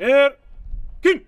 Erkin.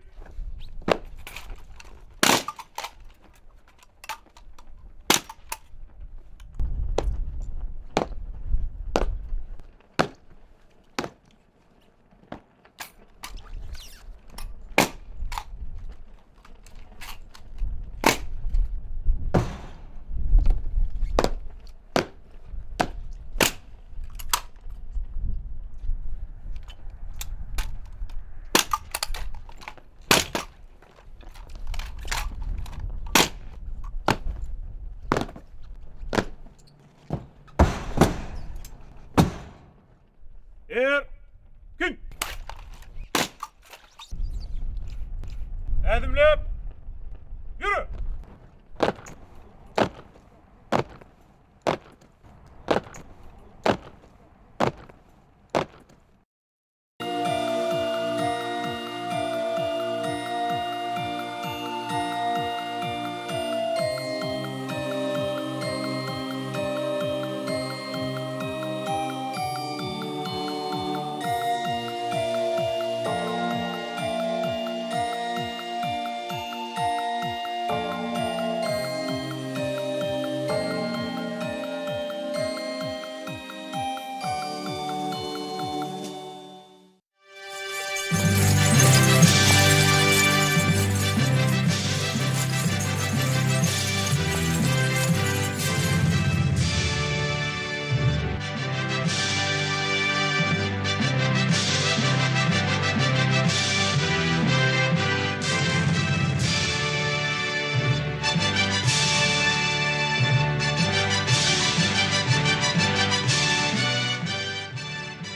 Erkin. Adımlap. Yürü.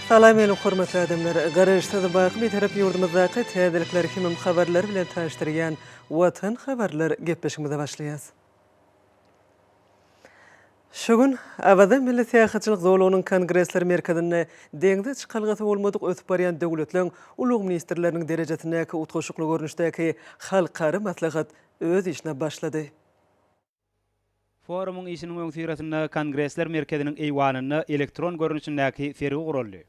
Salam elim hormatly adamlar. Garaşda baky bir tarap yurdumyzdaky täzelikler hemem habarlar bilen taşdyrýan Watan habarlar gepleşigimize başlaýas. Şugün Awada Milli Tähatçylyk Zowlagynyň Kongresler merkezinde deňde çykalgasy bolmadyk ötüp barýan döwletleriň ulug ministrleriniň derejetindäki utgaşykly görnüşdäki halkary maslahat öz işine başlady. Forumuň işiniň öňsüýresinde Kongresler merkeziniň eýwanyny elektron görnüşindäki fergi guruldy.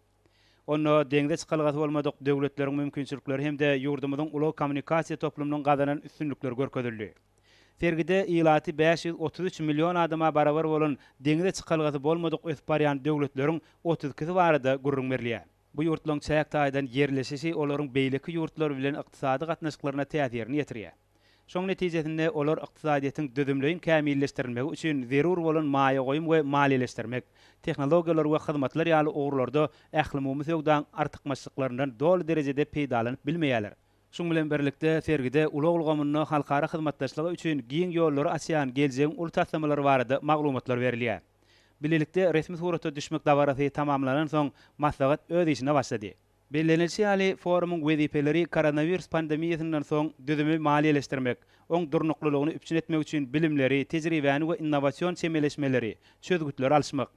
Onu deňde çykalgasy bolmadyk döwletleriň mümkinçilikleri hemde ýurdumyzyň ulug kommunikasiýa toplumynyň gazanan üstünlikleri görkezildi. Fergide ýylaty 533 milyon adama barabar bolan deňde çykalgasy bolmadyk ötüp barýan döwletleriň 32 barada gurrun berilýär. Bu ýurtlaryň çäk taýdan yerleşişi olaryň beýleki ýurtlar bilen ykdysady gatnaşyklaryna täsirini ýetirýär. Şoň netijesinde olar ykdysadyýetyň düzümleýin kämilleşdirilmegi üçin zerur bolan maýa goýum we maliýeleşdirmek, tehnologiýalar we hyzmatlar ýaly ogurlarda ähli söwdan artykmaçlyklaryndan dol derejede peýdalanyp bilmeýärler. Şoň bilen birlikde sergide ulug ulgamyny halkara hyzmatdaşlygy üçin giň ýollary açýan geljegiň ulu taslamalary barada maglumatlar berilýär. Bilelikde resmi suratda düşmek dawarasy tamamlanan soň maslahat öz işine başlady. Bellenilşi ýaly forumuň wezipeleri koronavirus pandemiýasynyň soň düzümi maliýeleşdirmek, oň durnuklylygyny üpçün etmek üçin bilimleri, tejribäni we innovasiýon çemeleşmeleri, çözgütleri alşmak.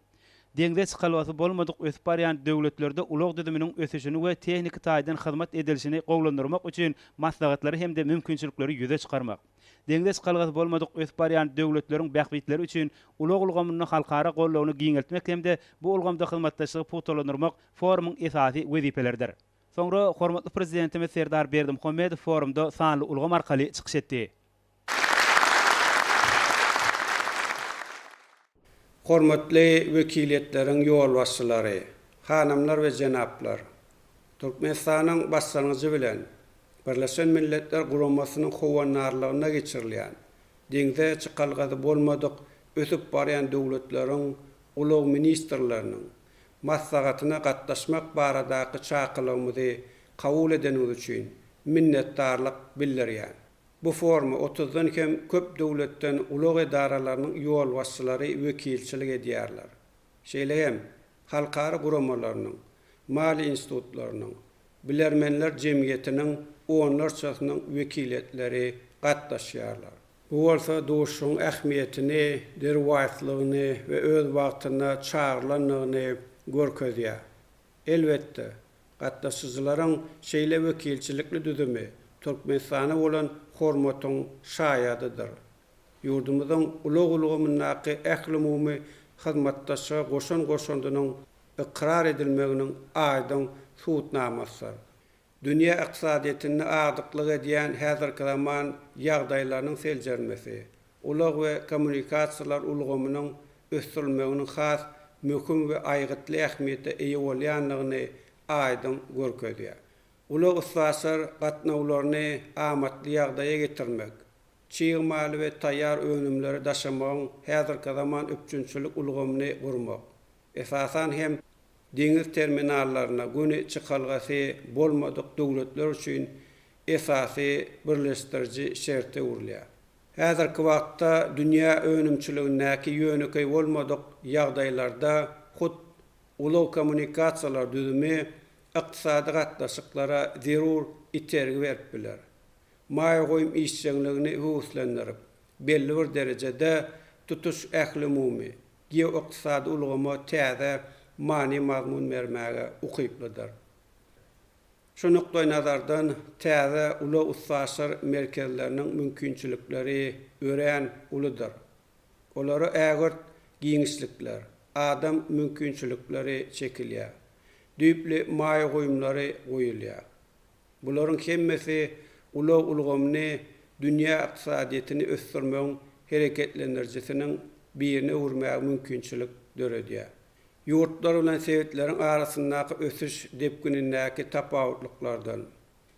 Deňde çykalgasy bolmadyk ösüp barýan döwletlerde ulug düzüminiň ösüşini we tehnik taýdan hyzmat edilişini gowlandyrmak üçin maslahatlary hemde mümkinçilikleri ýüze çykarmak. Deňde çykalgasy bolmadyk ösüp barýan döwletleriň bähbitleri üçin ulug ulgamyny halkara gollawyny giňeltmek hemde bu ulgamda hyzmatdaşlygy puwtalandyrmak forumuň esasy wezipelerdir. Soňra hormatly prezidentimiz Serdar Berdimuhammedow forumda sanly ulgam arkaly çykyş etdi. Hormatly wekiliyetleriň ýolbaşçylary, hanamlar we jenaplar. Türkmenistanyň başlangyjy bilen Birleşen Milletler Guramasynyň howanarlygyna geçirilýän deňde çykalgasy bolmadyk ösüp barýan döwletleriň ulug ministrleriniň maslahatyna gatnaşmak baradaky çakylygymyzy kabul edeniň üçin minnetdarlyk bildirýär. Bu forma 30-dan hem köp döwletden ulug edaralarynyň ýolbaşçylary wekilçilik edýärler. Şeýlehem halkara guramalarynyň, mali institutlarynyň, bilermenler jemgyýetiniň onlarçasynyň wekiliyetleri gatnaşýarlar. Bu bolsa duşuň ähmiýetini, derwatlygyny we öz wagtyna çağrylanyny görkezýär. Elbetde gatnaşyjylaryň şeýle wekilçilikli düzümi Türkmenistana bolan hormatyň şaýadydyr. Ýurdumyzyň ulug-ulugymynaky ähli hyzmatdaşa goşan-goşandynyň ikrar edilmeginiň aýdan suwtnamasy. dünya iqtisadiyyatini ağdıqlyk edýän häzirki zaman ýagdaýlarynyň seljermesi, ulaq we kommunikasiýalar ulgamynyň ösdürilmeginiň has möhüm we aýgytly ähmiýete eýe bolýanlygyny aýdym görkezýär. Ulaq ustaslar gatnawlaryny amatly ýagdaýa getirmek, çyýmaly we taýýar önümleri daşamagyň häzirki zaman öpçünçilik ulgamyny gurmak, esasan hem deňiz terminallaryna güni çykalgasy bolmadyk döwletler üçin esasy birleşdirici şerti urulýar. Häzirki wagtda dünýä önümçiligindäki ýöneki bolmadyk ýagdaýlarda hut ulug kommunikasiýalar düzümi iqtisady gatnaşyklara zerur itergi berip biler. Maýgoýum işçiligini höwüslendirip, belli bir derejede tutuş ähli umumy, geoiqtisady ulgama täze mani mazmun bermäge ukyplydyr. Şu nukdaý nazardan täze ulug ustaslar merkezleriniň mümkinçilikleri ören uludyr. Olary ägir giňişlikler, adam mümkinçilikleri çekilýär. Düýpli maýgoýumlary goýulýar. Bularyň hemmesi ulug ulgamny dünýä iqtisadiýatyny ösdürmegiň hereketlendirjisiniň birini urmäge mümkinçilik döredýär. Ýurtlar bilen sewitleriň arasyndaky ösüş depkinindäki tapawutlyklardan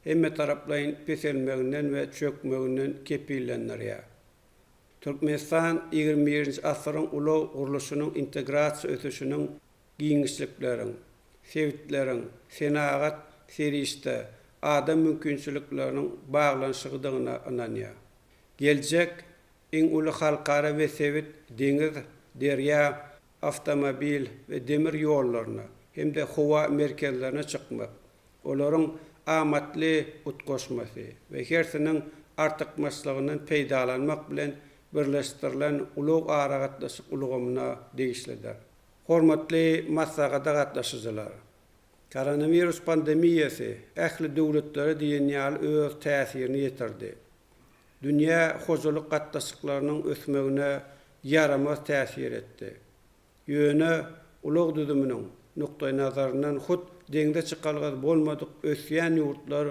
hemme taraplaryň peselmeginden we çökmeginden kepillendirýär. Türkmenistan 21-nji asyryň ulug guruluşynyň integrasiýa ösüşiniň giňişlikleriň, sewitleriň, senagat, serişde adam mümkinçilikleriniň baglanşygydygyna inanýar. Geljek iň uly halkara we sewit deňiz, derýa, avtomobil ve demir ýollaryna hem de howa merkezlerine çykmak, olaryň amatly utgoşmasy we hersiniň artykmaçlygyndan peýdalanmak bilen birleşdirilen ulug aragatlaşyk ulgamyna degişlidir. Hormatly maslagata gatnaşyjylar, koronavirus pandemiýasy ähli döwletlere diýen öz täsirini ýetirdi. Dünýä hojalyk gatnaşyklarynyň ösmegine yaramaz täsir etdi. Ýöne ulug düzüminiň nukdaý nazaryndan hut deňde çykalgas bolmadyk ösýän ýurtlar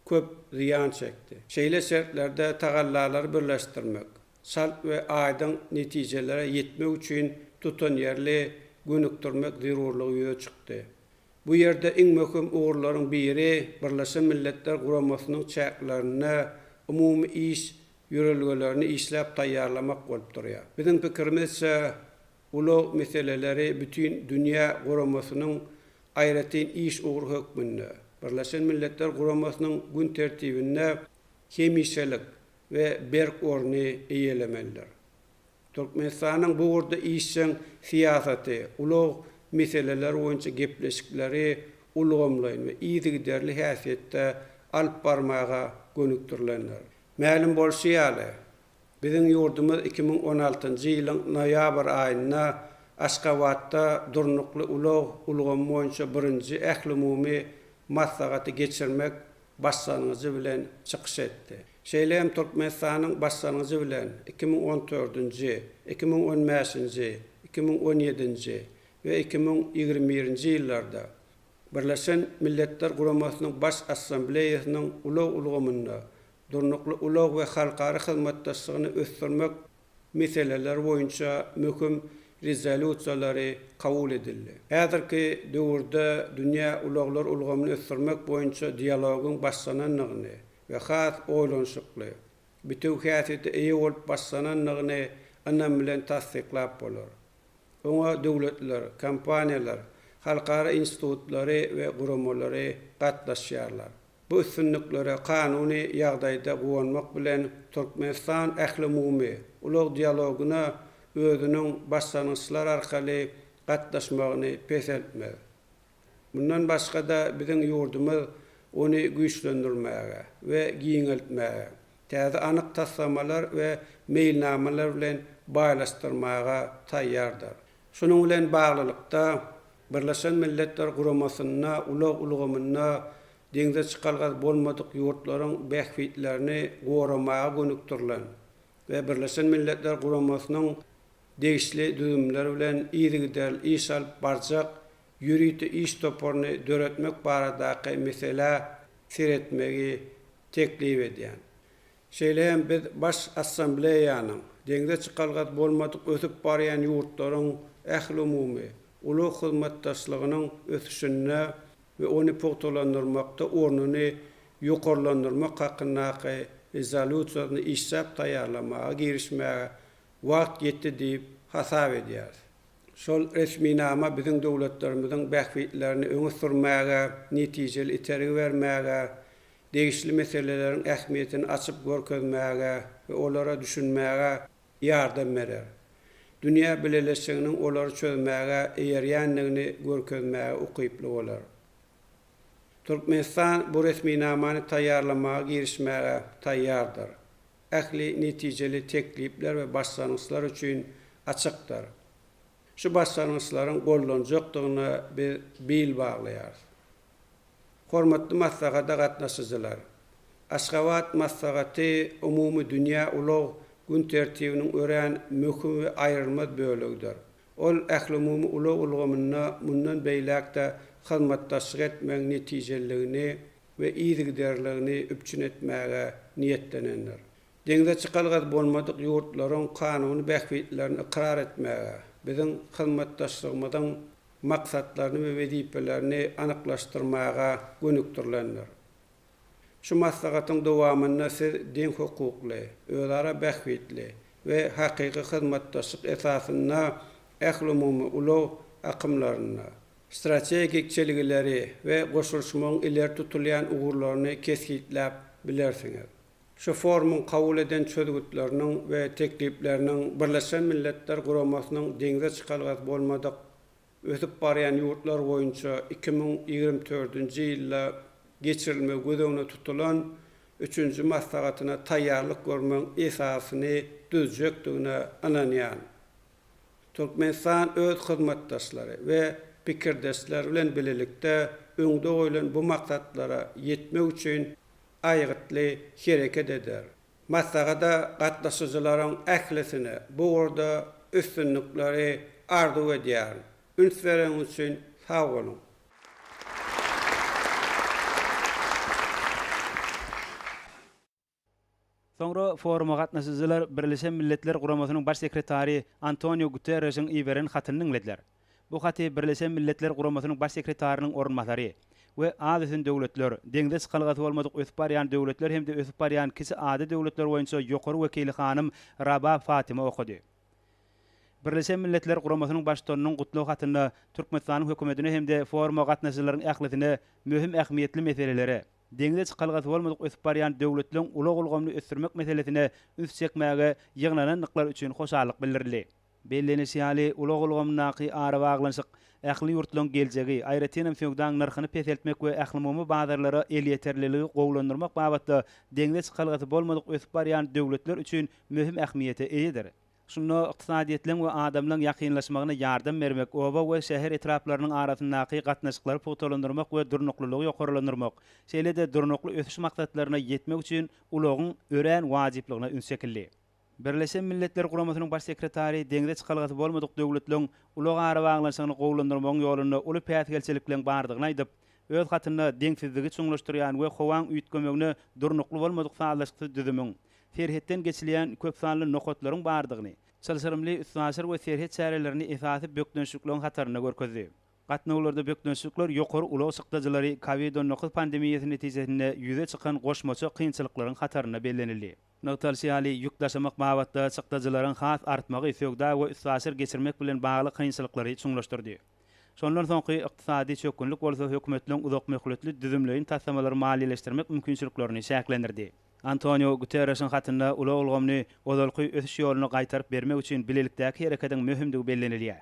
köp ziýan çekdi. Şeýle şertlerde tagallalary birleşdirmek, salt we aýdyň netijelere ýetmek üçin tutan ýerli gönükdirmek zerurlygy ýöne çykdy. Bu ýerde iň möhüm ugurlaryň biri Birleşen Milletler Guramasynyň çäklaryna umumy iş ýörelgelerini işläp taýýarlamak bolup durýar. Biziň pikirimizçe ulug meseleleri bütün dünýä guramasynyň aýratyn iş ugur hökmünde, Birleşen Milletler Guramasynyň gün tertibinde hemişelik we berk orny eýelemelidir. Türkmenistanyň bu urda işçiň siýasaty, ulug meseleler boýunça gepleşikleri ulgamlaýyn we ýygyderli häsiýetde alyp barmaga gönükdirilenler. Ma'lum bolşýaly, biziň ýurdumyz 2016-njy ýylyň noýabr aýyna Aşgabatda durnukly ulug ulgam boýunça birinji ähli umumy maslagaty geçirmek başlangyjy bilen çykyş etdi. Şeýlem Türkmenistanyň başlangyjy bilen 2014-nji, 2015-nji, 2017-nji we 2021-nji ýyllarda Birleşen Milletler Guramasynyň baş assambleýasynyň ulug ulgamynda durnukly ulug we halkara hyzmatdaşlygyny ösdürmek meseleler boýunça möhüm rezolýusiýalary kabul edildi. Häzirki döwürde dünýä uluglar ulgamyny ösdürmek boýunça dialogyň başlananyny we has oýlanşykly, bitiw häsiýeti eýe bolup başlananyny anan bilen tasdiklap bolar. Oňa döwletler, kompaniýalar, halkara institutlary we guramalary gatnaşýarlar. Bu üstünliklere kanuny ýagdaýda gowanmak bilen Türkmenistan ähli umumy ulug dialoguna özüniň başlangyçlar arkaly gatnaşmagyny peşetmez. Bundan başga da biziň ýurdumyz ony güýçlendirmäge we giňeltmäge, täze anyk taslamalar we meýilnamalar bilen baýlaşdyrmaga taýýardyr. Şunuň bilen baglylykda Birleşen Milletler Guramasyna ulug ulgamyna deňde çykalgas bolmadyk ýurtlaryň bähwitlerini goramaga gönükdirilen we Birleşen Milletler Guramasynyň degişli düzümleri bilen ýygyder iş alyp barjak ýürüýti iş toporny döretmek baradaky mesele siretmegi teklif edýän. Şeýlehem biz baş assambleýanyň deňde çykalgat bolmadyk ötüp barýan ýurtlaryň ähli umumy ulug hyzmatdaşlygynyň ösüşine we ony pogtalandyrmakda ornuny ýokarlandyrmak hakyndaky rezolýusiýany işsap taýýarlamaga girişmäge wagt ýetdi diýip hasap edýär. Şol resminama biziň döwletlerimiziň bähwitlerini öňe sürmäge, netijeli itergi bermäge, degişli meselelerin ähmiýetini açyp görkezmäge we olara düşünmäge ýardam berer. Dünýä bileleşiginiň olary çözmäge eýerýänligini görkezmäge ukyply bolar. Türkmenistan bu resminamany taýýarlamaga girişmäge taýýardyr. Ähli netijeli teklipler we başlanýyşlar üçin açykdyr. Şu başlanýyşlaryň gollanjakdygyny biz bil baglaýar. Hormatly maslahata gatnaşyjylar. Aşgabat maslahaty umumy dünýä ulug gün tertibiniň ören möhüm we aýrylmaz bölügidir. Ol ähli umumy ulug ulgamyna mundan beýlekde hyzmatdaşlyk etmek netijeligini we ýygyderligini üpçün etmäge niýetlenendir. Deňde çykalgat bolmadyk ýurtlaryň kanuny bähwitlerini ikrar etmäge, biziň hyzmatdaşlygymyzyň maksatlaryny we wezipelerini anyklaşdyrmaga gönükdirlendir. Şu maslahatyň dowamyna siz deň hukukly, özara bähwitli we hakyky hyzmatdaşlyk esasyna ähli umumy ulug akymlaryna, strategik çelgileri we goşulşmagyň iler tutulýan ugurlaryny kesgitläp bilersiňiz. Şu formun kabul eden çözgütlerinin ve tekliplerinin Birleşen Milletler Guramasynyň deňde çykalgat bolmadyk ötüp barýan ýurtlar boýunça 2024-nji ýylda geçirilme gödöňde tutulan 3-nji maslahatyna taýýarlyk görmek esasyny düzjekdigine ananýan. Türkmenistan öz hyzmatdaşlary we pikirdeşler bilen bilelikde öňde goýulan bu maksatlara ýetmek üçin aýgytly hereket eder. Maslahata gatnaşyjylaryň ählisine bu orada üstünlikleri arzu edýär. Üns beren üçin sag bolun. Soňra foruma gatnaşyjylar Birleşen Milletler Guramasynyň baş sekretary Antonio Guterresiň iýeren hatyny dinlediler. Bu haty Birleşen Milletler Guramasynyň baş sekretarynyň orunmasary we adysyň döwletler, deňde çykalgaty bolmadyk ötüp barýan döwletler hemde ötüp barýan kisi ady döwletler boýunça ýokary wekili hanym Raba Fatima okudy. Birleşen Milletler Guramasynyň başlygynyň gutlaw hatyny Türkmenistanyň hökümetine hemde foruma gatnaşyjylaryň ählisine möhüm ähmiýetli meselelere, deňde çykalgaty bolmadyk ötüp barýan döwletleriň ulug ulgamyny ösdürmek meselesine üns çekmäge ýygnananlyklar üçin hoşallyk bildirildi. Bellenişýäli ulug ulgamynaky ara baglanşyk ähli ýurtlaryň geljegi, aýratynam feodal narhyny peseltmek we ähli umumy bazarlara el ýeterliligi gowlandyrmak babatda deňde çykalgaty bolmadyk ötüp barýan döwletler üçin möhüm ähmiýete eýdir. Şunu iqtisadiýetliň we adamlaryň ýakynlaşmagyna ýardam bermek, oba we şäher etraplarynyň arasyndaky gatnaşyklary pogtalandyrmak we durnuklylygy ýokarlandyrmak, şeýle-de durnukly ösüş maksatlaryna ýetmek üçin ulugyň ören wajyplygyna üns çekildi. Birleşen Milletler Guramasynyň baş sekretary deňde çykalgaty bolmadyk döwletleriň ulug ara baglanşygyny gowlandyrmak ýolunda uly päsgelçilik bilen bardygyny aýdyp, öz hatyny deňsizligi çuňlaşdyrýan we howaň üýtgemegini durnukly bolmadyk sağlaşykly düzümiň, ferhetden geçilýän köp sanly nokotlaryň bardygyny, çylşyrymly üstünasır we ferhet çärelerini esasy bökdönşüklüň hataryna görkezdi. Gatnawlarda bökdönşükler ýokary ulug sykdajylary COVID-19 pandemiýasy netijesinde ýüze çykan goşmaça kynçylyklaryň hataryna bellenildi. Nöwtalşýaly ýük daşamak babatda sykdajylaryň has artmagy feodal we üstünasır geçirmek bilen bagly kynçylyklary çuňlaşdyrdy. Şondan soňky ykdysady çökünlik bolsa hökümetleriň uzak möhletli düzümlerini tassamalary maliýeleşdirmek mümkinçiliklerini şäklendirdi. Antonio Guterresiň hatyna ulug ulgamny ozalky ösüş ýoluny gaýtaryp bermek üçin bilelikdäki hereketiň möhümdigi bellenilýär.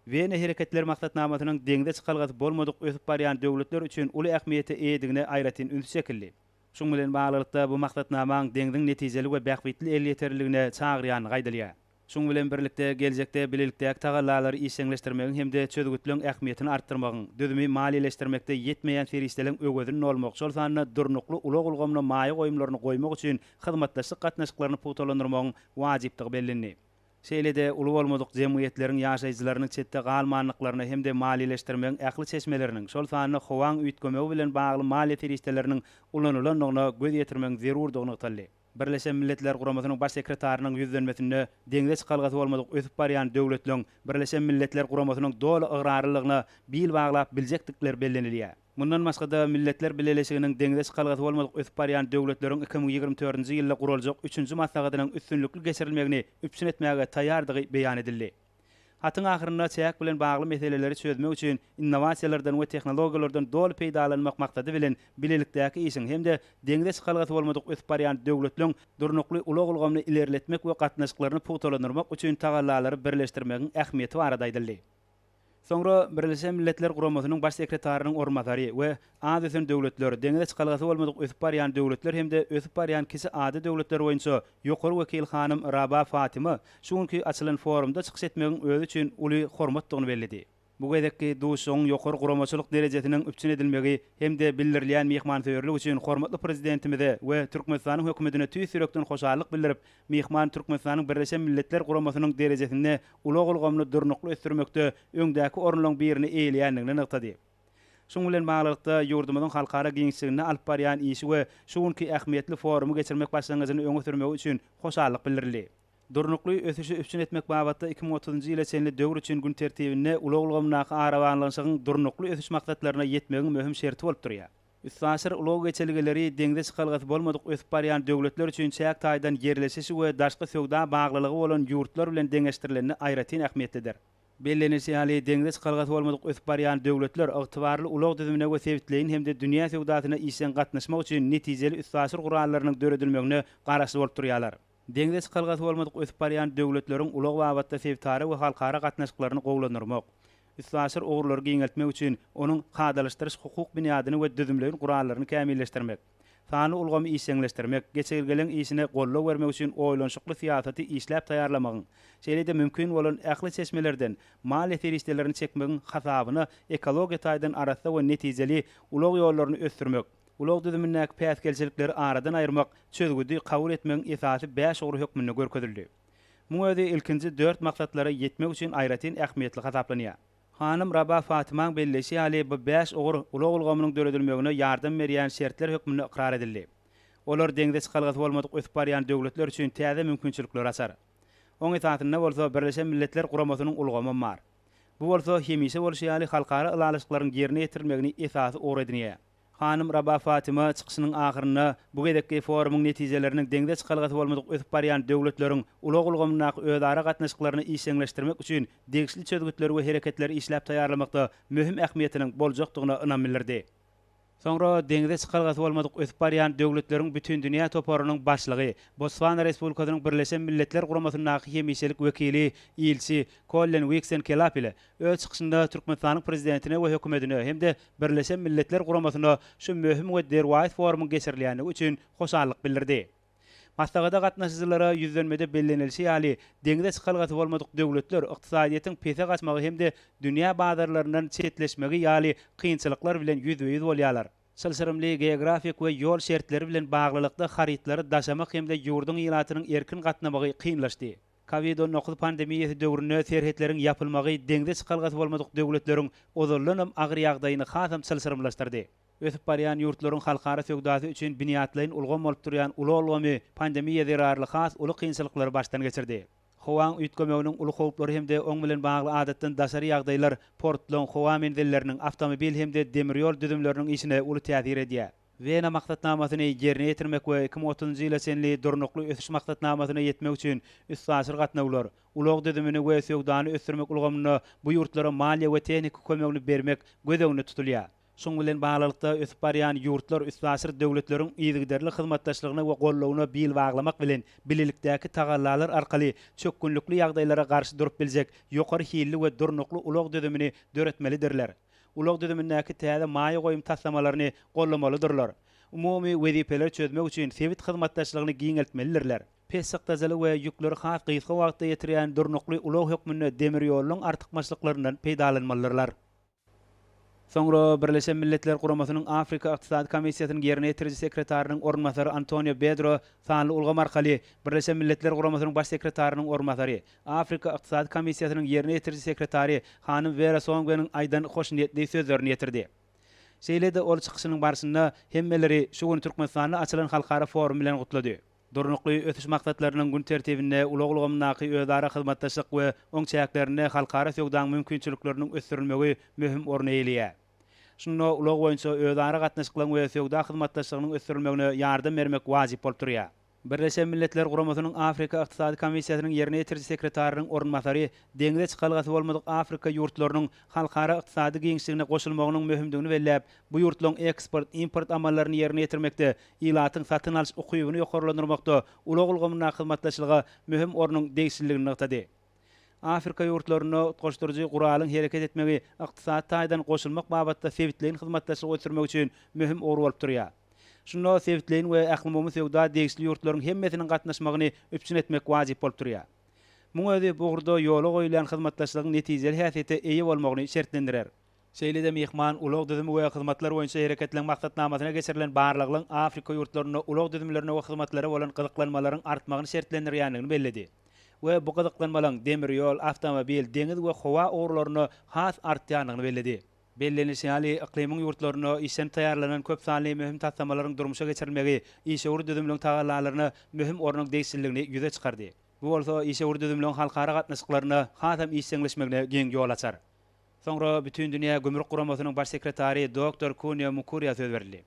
Wene hereketler maksatnamasynyň deňde çykalgaty bolmadyk ösüp barýan döwletler üçin uly ähmiýete eýdigine aýratyn üns çekildi. Şoň bilen baglykda bu maksatnamaň deňdiň netijeli we bähwitli el ýeterligine çagyrýan gaýdalýar. Şoň bilen birlikde geljekde bilelikdäki tagallalary işleňleşdirmegiň hemde çözgütlüň ähmiýetini artdyrmagyň, düzümi maliýeleşdirmekde ýetmeýän serişdeliň öwgedini olmak, şol sanyna durnukly ulug ulgamyna maýy goýumlaryny goýmak üçin hyzmatdaşlyk gatnaşyklaryny pogtalandyrmagyň wajypdygy bellenildi. Şeýle-de uly bolmadyk jemgyýetleriň ýaşaýjylarynyň çetde galmanlyklaryny hem de maliýeleşdirmeň ähli seçmeleriniň şol sanyny howaň üýtgemegi bilen bagly maliýe terişleriniň ulanylanyna göz ýetirmeň zerurdygyny taldy. Birleşen Milletler Guramasynyň baş sekretarynyň ýüzlenmesinde deňde çykylgaty bolmadyk ösüp barýan döwletleriň Birleşen Milletler Guramasynyň doly ıgrarlylygyna bil baglap biljekdikleri bellenilýär. Mundan başga Milletler Birleşiginiň deňde çykylgaty bolmadyk ösüp barýan döwletleriň 2024-nji ýylda guraljak 3-nji maslahatynyň üstünlükli geçirilmegini üpsün etmäge taýýardygy beýan edildi. Hatyň ahyrynda çäk bilen bagly meseleleri çözmek üçin innovasiýalardan we tehnologiýalardan doly peýdalanmak maksady bilen bilelikdäki işiň hemde deňde çykylgaty bolmadyk ösüp barýan döwletleriň durnukly ulug ulgamny ilerletmek we gatnaşyklaryny puгtalandyrmak üçin tagallalary birleşdirmegiň ähmiýeti barada aýdyldy. Soňra Birleşen Milletler Guramasynyň baş sekretarynyň ormazary we Azýa döwletleri deňde çykylgaty bolmadyk ösüp barýan döwletler hemde ösüp barýan kisi ady döwletler boýunça ýokary wekil hanym Raba Fatima şuňky açylan forumda çykyş etmegiň özü üçin uly hormatdygyny bellidi. Bu gedekki duşuň ýokary guramaçylyk derejesiniň üpçün edilmegi hemde bildirilýän mehmansewerlik üçin hormatly prezidentimize we Türkmenistanyň hökümetine tüýsürekden hoşallyk bildirip, mehman Türkmenistanyň Birleşen Milletler Guramasynyň derejesinde ulug ulgamly durnukly ösdürmekde öňdäki ornlaryň birini eýleýändigini nyktady. Şoň bilen baglykda ýurdumyzyň halkara giňişligine alyp barýan işi we şuňky ähmiýetli forumy geçirmek başlangyjyny öňe sürmek üçin hoşallyk bildirildi. Durnukly ösüşi üpçün etmek babatda 2030-njy ýyla çenli döwür üçin gün tertibine ulug ulgamnaky arawanlygyň durnukly ösüş maksatlaryna ýetmegiň möhüm şerti bolup durýar. Üstsäsir ulug geçelgileri deňde çykylgaty bolmadyk ösüp barýan döwletler üçin çäk taýdan ýerleşişi we daşky söwda baglylygy bolan ýurtlar bilen deňeşdirileni aýratyn ähmiýetlidir. Bellenilse ýaly deňde çykylgaty bolmadyk ösüp barýan döwletler ygtybarly ulug düzümine we sebitleýin hemde dünýä söwdasyna işen gatnaşmak üçin netijeli üstsäsir gurallarynyň döredilmegine garaşly bolup durýarlar. Deňde çykylgaty bolmadyk ösüp barýan döwletleriň ulug babatda sebitary we halkara gatnaşyklaryny gowlandyrmak, üstsäsir ogurlary giňeltmek üçin onuň hadalaşdyryş hukuk bünýadyny we düzümleýin gurallaryny kämilleşdirmek, sany ulgamy işeňleşdirmek, geçergelen işine gollaw bermek üçin oýlanşykly siýasaty işläp taýýarlamagyň, şeýle-de mümkin bolan ähli seçmelerden maliýe terişlerini çekmegiň hasabyny ekologiýa taýdan arasda we netijeli ulug ýollaryny ösdürmek, ulug düzümindäki päsgelçilikleri aradan aýyrmak, çözgüdi kabul etmegiň esasy 5 ogry hökmüne görkezildi. Bu öýde ilkinji 4 maksatlara ýetmek üçin aýratyn ähmiýetli hasaplanýar. Hanym Raba Fatimaň belleşi ýaly bu 5 ogry ulug ulgamynyň döredilmegine ýardam berýän şertler hökmüne ikrar edildi. Olar deňde çykylgaty bolmadyk ösüp barýan döwletler üçin täze mümkinçilikler açar. Oň esatyna bolsa Birleşen Milletler Guramasynyň ulgamy bar. Bu bolsa hemişe bolşy ýaly halkara ýalyşyklaryň ýerine ýetirilmegini esasy ogry edinýär. Hanym Raba Fatima çykyşynyň ahyryna bu gedekki forumyň netijeleriniň deňde çykylgaty bolmadyk ösüp barýan döwletleriň ulug ulgamynaky özara gatnaşyklaryny işeňleşdirmek üçin degişli çözgütler we hereketleri işläp taýýarlamakda möhüm ähmiýetiniň boljakdygyna ynam bildirdi. Soňra deňde çykylgaty bolmadyk ösüp barýan döwletleriň bütün dünýä toparynyň başlygy, Botswana Respublikasynyň Birleşen Milletler Guramasynyň hemişelik wekili Ilçi Colin Wixen Kelap ile öz çykyşynda Türkmenistanyň prezidentine we hökümetine hemde Birleşen Milletler Guramasyna şu möhüm we derwät forumyň geçirilýäni üçin hoşallyk bildirdi. Maslagada gatnaşyjylara ýüzlenmede bellenilse ýaly deňde çykylgaty bolmadyk döwletler ykdysadyýetyň pese gaçmagy hemde dünýä bazarlaryndan çetleşmegi ýaly kynçylyklar bilen ýüz-ýüz bolýarlar. Sylsyrymly geografik we ýol şertleri bilen baglylykda haritlary daşamak hemde ýurdun ýylatynyň erkin gatnamagy kynlaşdy. Covid-19 pandemiýasy döwründe serhetleriň ýapylmagy deňde çykylgaty bolmadyk döwletleriň ozurlanam agyr ýagdaýyny hasam sylsyrymlaşdyrdy. Ösüp barýan ýurtlaryň halkara söwdasy üçin biniýatlaryň ulgam bolup durýan ulugamy pandemiýa zerarly has uly kynçylyklary başdan geçirdi. Howaň üýtgemeginiň uly howplary hemde oň bilen bagly adatdan daşary ýagdaýlar portlaň howa mendelleriniň awtomobil hemde demir ýol düzümleriniň işine uly täsir edýär. Wena maksatnamasyny ýerine ýetirmek we 2030-njy ýyla senli durnukly ösüş maksatnamasyna ýetmek üçin üstsäsir gatnawlar, ulug düzümini we söwdany ösdürmek ulgamyny bu ýurtlara maliýe we tehnik kömegini bermek gözegiňde tutulýar. Şoň bilen baglykda ösüp barýan ýurtlar üstsäsir döwletleriň ýygyderli hyzmatdaşlygyna we gollawyna bil baglamak bilen bilelikdäki tagallar arkaly çok günlükli ýagdaýlara garşy durup biljek ýokary hilli we durnukly ulug düzümini döretmelidirler. Ulug düzümindäki täze maýa goýum taslamalaryny gollamalydyrlar. Umumy wezipeler çözmek üçin sebit hyzmatdaşlygyny giňeltmelidirler. Pesik tazaly we ýükleri has gysga wagtda ýetirýän durnukly ulug hökmüne demir ýolunyň artykmaçlyklaryndan peýdalanmalydyrlar. Soňra Birleşen Milletler Guramasynyň Afrika Iqtisady Komissiýasynyň ýerine ýetiriji sekretariniň ornmasary Antonio Pedro sanly ulgam arkaly Birleşen Milletler Guramasynyň baş sekretariniň ornmasary, Afrika Iqtisady Komissiýasynyň ýerine ýetiriji sekretary hanym Vera Songwenyň aýdan hoşnýetli sözlerini ýetirdi. Şeýle-de ol çykyşynyň barşynda hemmeleri şu gün Türkmenistanda açylan halkara forum bilen gutlady. Durnukly ötüş maksatlarynyň gün tertibinde ulugulgamnaky özara hyzmatdaşlyk we oňçäklerine halkara söwdaň mümkinçilikleriniň ösdürilmegi möhüm orna eýleýär. Şunu ulug boýunça özara gatnaşyklaryň we söwda hyzmatdaşlygynyň ösdürilmegine ýardam bermek wajyp bolup durýar. Birleşen Milletler Guramasynyň Afrika Iqtisady Komissiýasynyň ýerine ýetiriji sekretariniň ornmasary deňde çykalgasy bolmadyk Afrika ýurtlarynyň halkara ykdysady giňişligine goşulmagynyň möhümdigini belläp, bu ýurtlaryň eksport, import amallaryny ýerine ýetirmekde, ilatyň satyn alyş ukybyny ýokarlandyrmakda ulugulgamyna hyzmatdaşlyga möhüm ornuň degişligini ýetdi. Afrika ýurtlaryna goşduruji guralyň hereket etmegi, ykdysady taýdan goşulmak babatda sebitleýin hyzmatdaşlygy ötürmek üçin möhüm or bolup durýar. Şunu sebitleýin we ählimumy söwda degişli ýurtlaryň hemmesiniň gatnaşmagyny öpçün etmek wajyp bolup durýar. Muňa özi bugurda ýola goýulan hyzmatdaşlygyň netijeli häsiýeti eýe bolmagyny şertlendirer. Şeýle-de mehman ulug düzüm we hyzmatlar boýunça hereketlen maksatnamasyna geçirilen barlygyň Afrika ýurtlaryna ulug düzümlerine we hyzmatlary bolan gyzyklanmalaryň artmagyny şertlendirýändigini bellidi. We bu gyzyklanmalaryň demir ýol, awtomobil, deňiz we howa ogurlaryna has artýanyny bellidi. Bellenişýäli iklimiň ýurtlaryna işen taýýarlanan köp sanly möhüm taslamalaryň durmuşa geçirilmegi işe düzümlüň tagallalaryna möhüm ornuň degişligini ýüze çykardy. Bu bolsa işe düzümlüň halkara gatnaşyklaryna hasam işleňleşmegine geň ýol açar. Soňra bütün dünýä Gümrük Guramasynyň baş sekretary Dr. Kunio Mukuria söz berdi.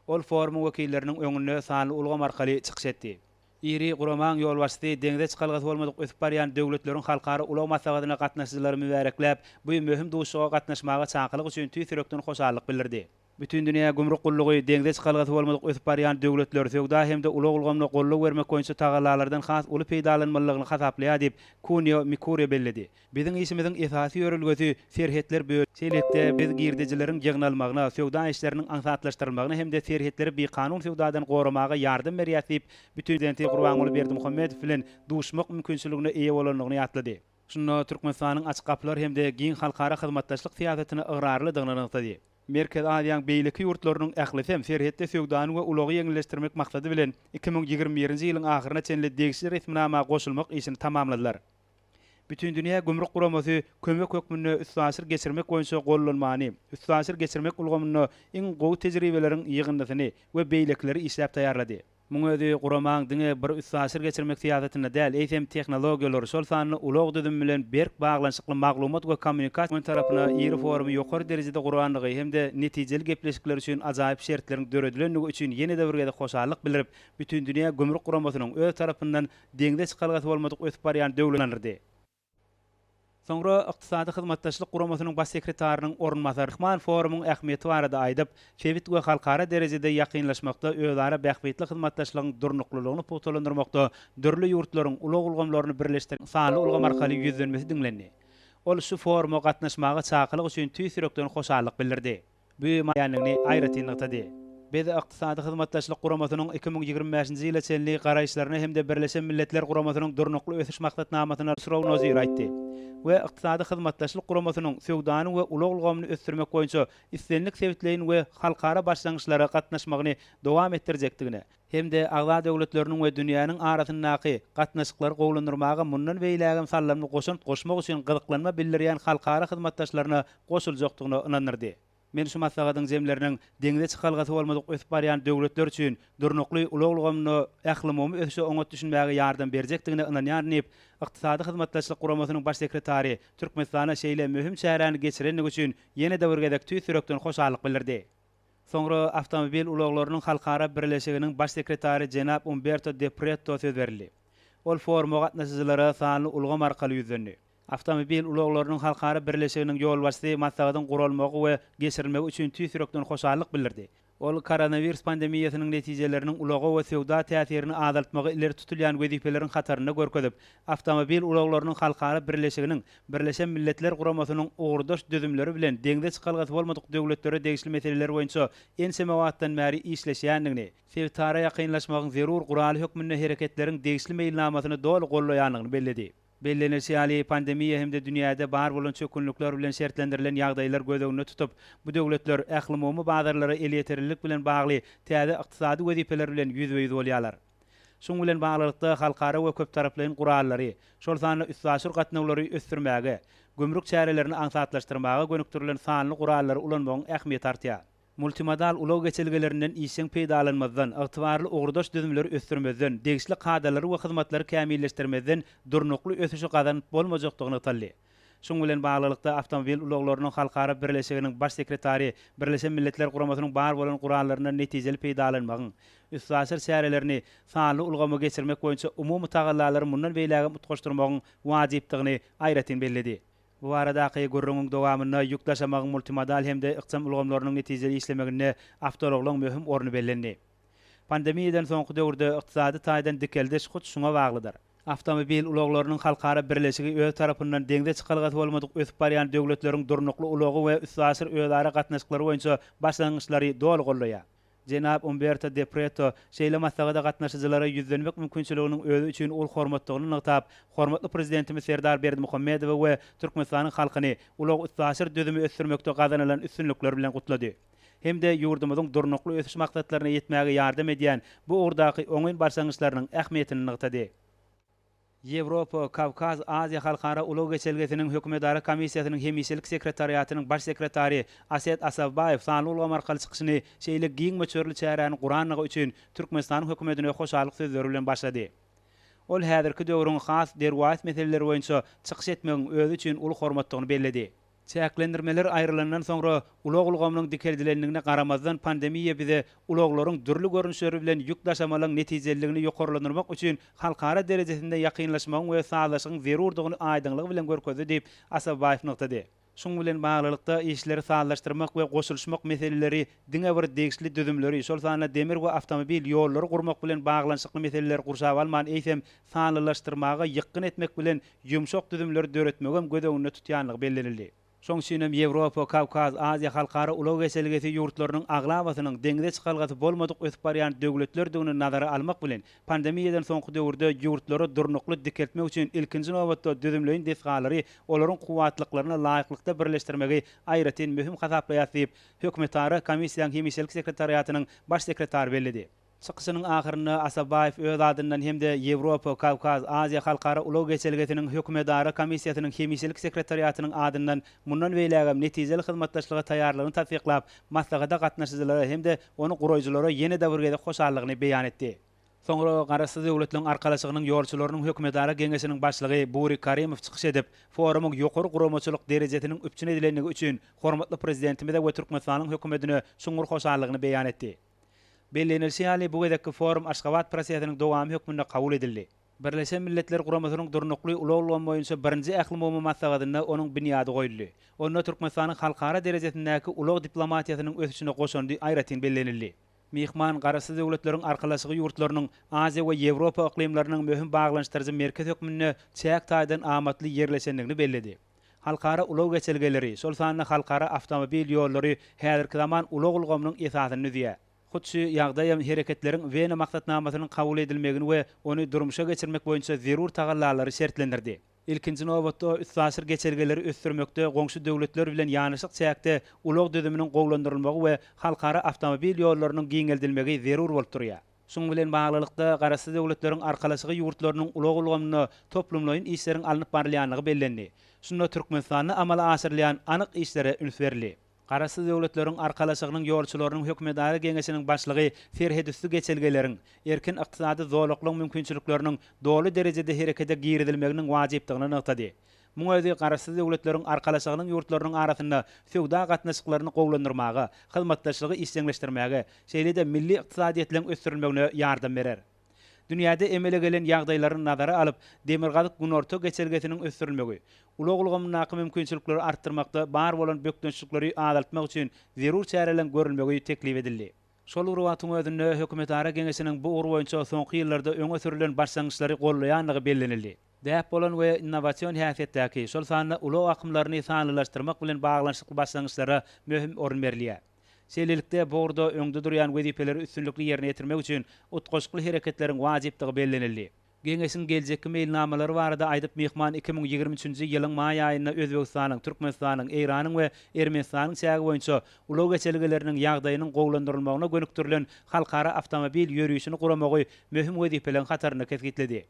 Ol forum wekilleriniň öňünde sanly ulgam arkaly çykyş etdi. Iri Guramaň ýolbaşçy deňde çykalgasy bolmadyk ötüp barýan döwletleriň halkara ulug maslahatyna gatnaşyjylary mübareklep, bu möhüm duşuga gatnaşmaga çaňkylyk üçin tüýsürekden hoşallyk bildirdi. Bütün dünýä gümrük gullugy deňde çykalgasy bolmadyk ötüp barýan döwletler söwda hemde ulug ulgamna golluk bermek boýunça tagallalardan has uly peýdalanmalygyny hasaplaýar diýip Kunio Mukuria bellidi. Biziň işimiziň esasy ýörelgesi serhetler bölüşelikde biz girdijileriň ýygnalmagyna, söwda işleriniň ansatlaşdyrylmagyna hemde serhetleri bir kanun söwdadan goramaga ýardam berýär diýip bütün prezidenti Gurbanuly Berdimuhammedow bilen duşmak mümkinçiligine eýe bolanlygyny ýatlady. Şunu Türkmenistanyň açyk kapylary hemde giň halkara hyzmatdaşlyk siýasatyny ygranlydygyny ýatlady. Merkez Aziýaň beýleki ýurtlarynyň ählisem serhetde söwdany we ulugy ýeňilleşdirmek maksady bilen 2021-nji ýylyň ahyryna çenli degişli resminama goşulmak işini tamamladylar. Bütün dünýä Gümrük Guramasy kömek hökmüne üstü geçirmek boýunça gollanmany, üstü geçirmek ulgamyny iň gowy tejribeleriň ýygynysyny we beýlekleri işläp taýýarlady. Muňa özi Guramaň diňe bir üstü geçirmek siýasatyna däl, eýsem tehnologiýalary şol sanly ulug düzüm bilen berk baglanşykly maglumat we kommunikasiýa tarapyna ýeri forumy ýokary derejede guranlygy hemde netijeli gepleşikler üçin ajaýyp şertleriň döredilenligi üçin ýene-de birgede hoşallyk bildirip, bütün dünýä Gümrük Guramasynyň öz tarapyndan deňde çykalgasy bolmadyk ötüp barýan döwletlerdi. Soňra ykdysady hyzmatdaşlyk Guramasynyň baş sekretarynyň ornmasary Rahman forumyň ähmiýeti barada aýdyp, şewit we halkara derejede ýakynlaşmakda özara bähbetli hyzmatdaşlygyň durnuklylygyny puwtalandyrmakda dürli ýurtlaryň ulug ulgamlaryny birleşdirip sanly ulgam arkaly ýüzlenmesi diňlendi. Ol şu foruma gatnaşmaga çakylyk üçin tüýsürekden hoşallyk bildirdi. Bu maýanyny aýratyn ýetdi. Biz ykdysady hyzmatdaşlyk Guramasynyň 2025-nji ýyla çenli garaýşlaryny hemde Birleşen Milletler Guramasynyň durnukly ösüş maksatnamasyna surawnazy aýtdy. We ykdysady hyzmatdaşlyk Guramasynyň söwdany we ulug ulgamyny ösdürmek boýunça islenlik sebitleýin we halkara başlangyçlara gatnaşmagyny dowam etdirjekdigine, hemde agza döwletleriniň we dünýäniň arasyndaky gatnaşyklary gowlandyrmaga mundan beýlägem sallamny goşmak üçin gyzyklanma bildirýän halkara hyzmatdaşlaryna goşuljakdygyny ynandyrdy. Men şu maslahatyň zemleriniň deňde çykalgasy bolmadyk ötüp barýan döwletler üçin durnukly ulug ulgamyny ählimumy ösü oňa düşünmäge ýardam berjekdigine ynanýar diýip ykdysady hyzmatdaşlyk Guramasynyň baş sekretary Türkmenistana şeýle möhüm çäräni geçirenlik üçin ýene-de birgedek tüýsürekden hoşallyk bildirdi. Soňra awtomobil uluglarynyň halkara birleşiginiň baş sekretary Jenap Umberto de Preto söz berdi. Ol foruma gatnaşyjylara sanly ulgam arkaly ýüzlendi. Awtomobil uluglarynyň halkara birleşiginiň ýolbaşçy maslahatyny gurulmagy we geçirilmegi üçin tüýsürekden hoşallyk bildirdi. Ol koronavirus pandemiýasynyň netijeleriniň ulagy we söwda täsirini azaltmagy ileri tutulýan wezipeleriň hataryny görkezip, awtomobil uluglarynyň halkara birleşiginiň Birleşen Milletler Guramasynyň ugurdaş düzümleri bilen deňde çykalgasy bolmadyk döwletlere degişli meseleler boýunça enseme wagtdan bäri işleşýändigini, sevtara ýakynlaşmagyň zerur guraly hökmüne hereketleriň degişli meýilnamasyny doly gollaýanlygyny bellidi. Bellenilse ýaly pandemiýa hem de dünýäde bar bolan çökünlikler bilen şertlendirilen ýagdaýlar gödegine tutup, bu döwletler ähli mumy bazarlara el ýeterlilik bilen bagly täze ykdysady wezipeler bilen ýüzbeýiz bolýarlar. Şoň bilen baglykda halkara we köp taraplyň gurallary, şol sanly üssaşyr gatnawlary ösdürmäge, gömrük çärelerini aňsatlaşdyrmaga gönüktirilen sanly gurallary ulanmagyň ähmiýeti artýar. Multimodal ulug geçelgelerinden işin peýdalanmazdan, ygtybarly ugrudaş düzümleri ösdürmezden, degişli kadalary we hyzmatlary kämilleşdirmezden durnukly ösüşi gazanyp bolmajakdygyny tally. Şoň bilen baglykda Awtomobil uluglarynyň halkara birleşiginiň baş sekretary, Birleşen Milletler Guramasynyň bar bolan gurallaryna netijeli peýdalanmagyň, üssaşyr şäherlerini sanly ulgama geçirmek boýunça umumy tagallalary mundan beýläge mutgaşdyrmagyň wajypdygyny aýratyn bellidi. Bu aradaky gurrungyň dowamyna ýükleşemagyň multimodal hemde ykçam ulgamlarynyň netijeli işlemegine awtologlaryň möhüm orny bellendi. Pandemiýadan soňky döwürde ykdysady taýdan dikeldiş hut şuňa baglydyr. Awtomobil uluglarynyň halkara birleşigi öz tarapyndan deňde çykalgaty bolmadyk ösüp barýan döwletleriň durnukly ulugy we üssaşyr öýlary gatnaşyklary boýunça başlangyçlary dol golýar. Jenap Umberto de Preto şeýle maslagada gatnaşyjylara ýüzlenmek mümkinçiliginiň özü üçin ol hormatlygyny nygytap, hormatly prezidentimiz Serdar Berdimuhammedow we Türkmenistanyň halkyny ulug üssaşyr düzümi ösdürmekde gazanylan üstünlikler bilen gutlady. Hem de ýurdumyzyň durnukly ösüş maksadlaryna ýetmäge ýardam edýän bu urdaky oňyn başlangyçlarynyň ähmiýetini nygytady. Ýewropa, Kawkaz, Aziýa halkara ulug geçelgesiniň hökümdara komissiýasynyň hemişelik sekretariatynyň baş sekretary Asad Asabbayew sanly ulgam arkaly çykyşyny şeýle giň möçörli çäräni guranygy üçin Türkmenistanyň hökümetine hoşallyk sözleri bilen başlady. Ol häzirki döwrüň has derwat meseleleri boýunça çykyş etmegiň özü üçin ul hormatlygyny bellidi. Çäklendirmeler aýrylandan soňra ulug ulgamynyň dikeldilenligine garamazdan pandemiýa bize uluglaryň dürli görünüşleri bilen ýükleşemeliň netijeligini ýokarlandyrmak üçin halkara derejesinde ýakynlaşmagyň we sağlaşygyň zerurdygyny aýdynlyk bilen görkezdi diýip Asabbayew nykdy. Şoň bilen baglykda işleri sağlaşdyrmak we goşulşmak meseleleri diňe bir degişli düzümleri, şol sany demir we awtomobil ýollary gurmak bilen baglanşykly meseleler gursap alman eýsem sanylaşdyrmaga ýykyn etmek bilen ýumşak düzümleri döretmegem gödegine tutýanlygy bellenildi. Şoň üçin Ýewropa, Kawkaz, Aziýa halkara ulug geçelgesi ýurtlarynyň aglabasynyň deňde çykalgaty bolmadyk ösüp barýan döwletler düňini nazara almak bilen pandemiýadan soňky döwürde ýurtlary durnukly dikeltmek üçin ilkinji nowatda düzümleýin desgalary olaryň kuwatlyklaryny laýyklykda birleşdirmegi aýratyn möhüm hasaplaýar diýip hökümetara komissiýanyň hemişelik sekretariatynyň baş sekretary bellidi. Çykyşynyň ahyryna Asabbayew öz adyndan hemde Ýewropa, Kawkaz, Aziýa halkara ulug geçelgesiniň hökümetara komissiýasynyň hemişelik sekretariatynyň adyndan mundan beýläge netijeli hyzmatdaşlyga taýýarlygyny tasdiklap, maslagada gatnaşyjylara hemde onu guraýjylara ýene däwirge hoşallygyny beýan etdi. Soňra garasy döwletleriň arkalaşygynyň ýolçylarynyň hökümetara geňeşiniň başlygy Buri Karimow çykyş edip, forumyň ýokary guramaçylyk derejesiniň üpçün edilenligi üçin hormatly prezidentimize we Türkmenistanyň hökümetine şuňur hoşallygyny beýan etdi. Bellenilse ýaly bu gedekki forum Aşgabat prosesining dowamy hökmünde kabul edildi. Birleşen Milletler Guramasynyň durnukly uluglam boýunça birinji ähli mumy maslahatyna onuň bunyady goýuldy. Onda Türkmenistanyň halkara derejesindäki ulug diplomatiýasynyň ösüşine goşandy aýratyn bellenildi. Mihman garasy döwletleriň arkalaşygy ýurtlarynyň Aziýa we Ýewropa iklimleriniň möhüm baglanşdyrjy merkez hökmüne çäk taýdan amatly ýerleşenligini belledi. Halkara ulug geçelgeleri, şol sany halkara awtomobil ýollary häzirki zaman ulug ulgamynyň esasyny nüzýär. Hutçy ýagdaýam hereketleriň Wene maksatnamasynyň kabul edilmegini we ony durmuşa geçirmek boýunça zerur tagallalary şertlendirdi. Ilkinji nowatda üssaşyr geçergeleri ösdürmekde goňşy döwletler bilen ýanyşyk çäkde ulug düzüminiň gowlandyrylmagy we halkara awtomobil ýollarynyň giňeldilmegi zerur bolup durýar. Şoň bilen baglykda garasy döwletleriň arkalaşygy ýurtlarynyň ulug ulgamyny toplumlaýyn işleriň alınıp barylýanlygy bellendi. Şunda Türkmenistany amala asyrlayan anyk işlere üns berildi. Garasy döwletleriň arkalaşygynyň ýolçylarynyň hökümetdary geňeşiniň başlygy Ferhedüstü geçelgeleriň erkin ykdysady zorluklyň mümkinçilikleriniň dolu derejede herekete giridilmeginiň wajypdygyny nykdy. Muňa özi garasy döwletleriň arkalaşygynyň ýurtlarynyň arasynda sowda gatnaşyklaryny gowlandyrmagy, hyzmatdaşlygy işleňleşdirmäge, şeýle-de milli ykdysadyýetleň ösdürilmegine ýardam berer. Dünýäde emele gelen ýagdaýlary nazara alyp, demirgazyk günorta geçergesiniň ösdürilmegi, ulug ulgamyň mümkinçilikleri artdyrmakda bar bolan bökdünçlikleri azaltmak üçin zerur çäreler görülmegi teklip edildi. Şol urwatyň özünde hökümetara geňeşiniň bu ur boýunça soňky ýyllarda öňe sürülen başlangyçlary gollaýanlygy bellenildi. Däp bolan we innowasiýon häsiýetdäki şol sany ulug akymlaryny sanylaşdyrmak bilen baglanşykly başlangyçlara möhüm orun berilýär. Şeýlelikde bordo öňde durýan wezipeleri üstünlikli ýerine ýetirmek üçin utgaşykly hereketleriň wajypdygy bellenildi. Geňeşiň geljekki meýilnamalary barada aýdyp mehman 2023-nji ýylyň maý aýynda Özbegistanyň, Türkmenistanyň, Eýranyň we Ermenistanyň sägi boýunça ulug geçelgeleriniň ýagdaýynyň gowlandyrylmagyna gönüktirilen halkara awtomobil ýörüýüşini guramagy möhüm wezipeleň hataryny kesgitledi.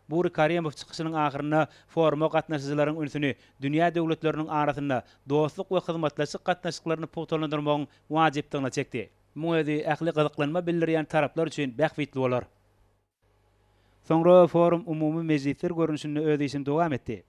Buri Karimov çykyşynyň ahyryna foruma gatnaşyjylaryň ünsüni dünýä döwletleriniň arasynda dostluk we hyzmatlaşyk gatnaşyklaryny pugtalandyrmagyň wajypdygyna çekdi. Bu edi ähli gyzyklanma bildirýän taraplar üçin bähwitli bolar. Soňra forum umumy mejlisler görünüşini öz işini dowam etdi.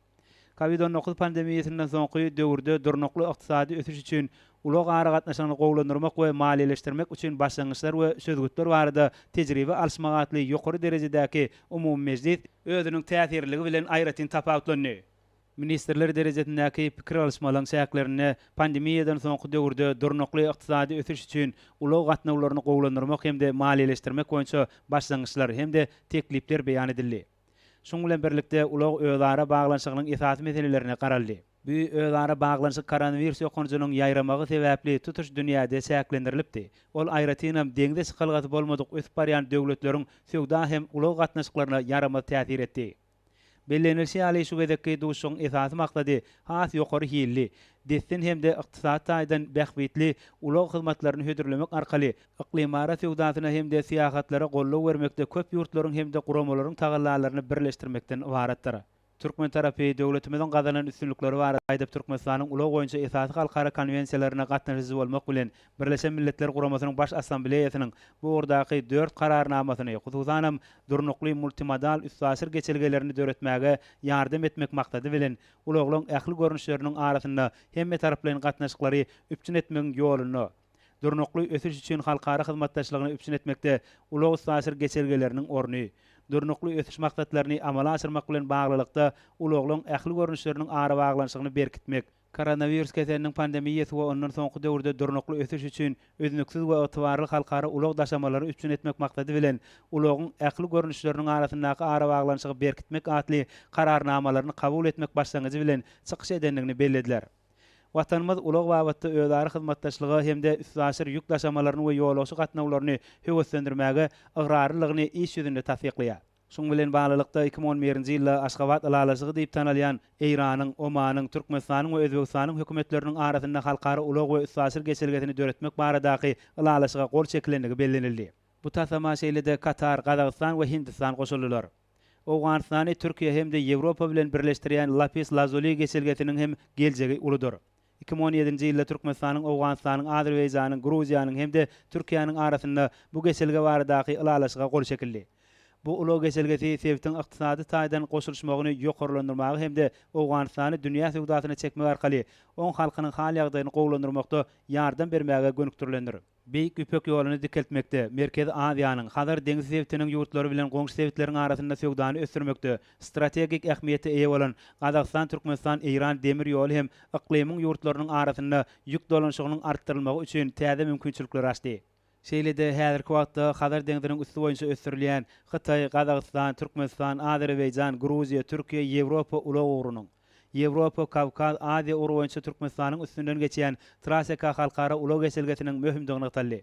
Covid-19 pandemiýasynyň soňky döwürde durnukly ykdysady ösüş üçin ulug ara gatnaşygyny gowlandyrmak we maliýeleşdirmek üçin başlangyçlar we sözgütler barada tejribe alşmagatly ýokary derejedäki umumy mejlis özüniň täsirligi bilen aýratyn tapawutlandy. Ministerler derejetindäki pikir alşmalaryň säklerini pandemiýadan soňky döwürde durnukly ykdysady ösüş üçin ulug gatnawlaryny gowlandyrmak hemde maliýeleşdirmek boýunça başlangyçlar hemde teklipler beýan edildi. Şoň bilen birlikde ulug özara baglanşygynyň esasy meselelerini garaldy. Bu özara baglanşyk koronavirus ýokunyjynyň ýaýramagy sebäpli tutuş dünýäde säklendirilipdi. Ol aýratynam deňde çykalgaty bolmadyk ösüp barýan döwletleriň söwda hem ulug gatnaşyklaryna ýarama täsir etdi. Bellenilşi aly şu gedekki duşuň esasy maksady has ýokary hilli, destin hemde ykdysat taýdan bähwitli ulug hyzmatlaryny hödürlemek arkaly iklimara söwdasyna hemde syýahatlara gollaw bermekde köp ýurtlaryň hemde guramalaryň tagallalaryny birleşdirmekden ibaratdyr. Türkmen tarapy döwletimiziň gazanan üstünlikleri bar aýdyp Türkmenistanyň ulug boýunça esasy halkara konwensiýalaryna gatnaşyjy bolmak bilen Birleşen Milletler Guramasynyň baş assambleýasynyň bu ordaky 4 kararnamasyny hususanam durnukly multimodal üstsäsir geçelgelerini döretmäge ýardam etmek maksady bilen uluglaryň ähli görnüşleriniň arasynda hemme taraplaryň gatnaşyklary üpçün etmegiň ýoluny durnukly ösüş üçin halkara hyzmatdaşlygyny üpçün etmekde ulug üstsäsir geçelgeleriniň orny durnukly ösüş maksatlaryny amala aşyrmak bilen baglylykda uluglaryň ähli görnüşleriniň ara baglanşygyny berkitmek, koronavirus keseniň pandemiýasy we ondan soňky döwürde durnukly ösüş üçin özünüksiz we ýetibarly halkara ulug daşamalary üpçün etmek maksady bilen uluglaryň ähli görnüşleriniň arasyndaky ara baglanşygy berkitmek atly kararnamalaryny kabul etmek başlangyjy bilen çykyş edenligini bellediler. Watanymyz ulug wagtda özara hyzmatdaşlygy hemde üstsäsir ýük daşamalaryny we ýolagçy gatnawlaryny höwetlendirmäge ygrar iş ýüzünde tasdikleýär. Şoň bilen baglylykda 2011-nji ýylda Aşgabat ylalaşygy diýip tanalýan Eýranyň, Omanyň, Türkmenistanyň we Özbegistanyň hökümetleriniň arasynda halkara ulug we üstsäsir geçelgesini döretmek baradaky ylalaşyga gol çekilendigi bellenildi. Bu tasamaşeýlede Katar, Gazagystan we Hindistan goşuldylar. Owganystany Türkiýe hemde Ýewropa bilen birleşdirýän Lapis Lazuli geçelgesiniň hem geljegi uludur. 2017-nji ýylda Türkmenistanyň, Owganystanyň, Azerbaýjanyň, Gruziýanyň hemde Türkiýanyň arasynda bu geçelge baradaky ylalaşyga gol çekildi. Bu ulug geçelgesi sebäpden ykdysady taýdan goşulmagyny ýokarlandyrmagy hemde Owganystany dünýä söwdasyna çekmek arkaly oň halkynyň hal ýagdaýyny gowlandyrmakda ýardam bermäge gönükdirilendir. Beýik üpek ýoluny dikeltmekde, Merkezi Aziýanyň, Hazar deňiz sebäptiniň ýurtlary bilen goňşy sebäpleriň arasynda söwdany ösdürmekde strategik ähmiýeti eýe bolan Gazagystan, Türkmenistan, Eýran demir ýoly hem iklimiň ýurtlarynyň arasynda ýük dolanşygynyň artdyrylmagy üçin täze mümkinçilikler açdy. Şeýlede häzirki wagtda Hazar deňiziniň üstü boýunça ösdürilýän Hytaý, Gazagystan, Türkmenistan, Azerbaýjan, Gruziýa, Türkiýe, Ýewropa ulug urunyň Ýewropa, Kawkaz, Aziýa uruny boýunça Türkmenistanyň üstünden geçýän Traseka halkara ulug geçelgesiniň möhümdigini ýataldy.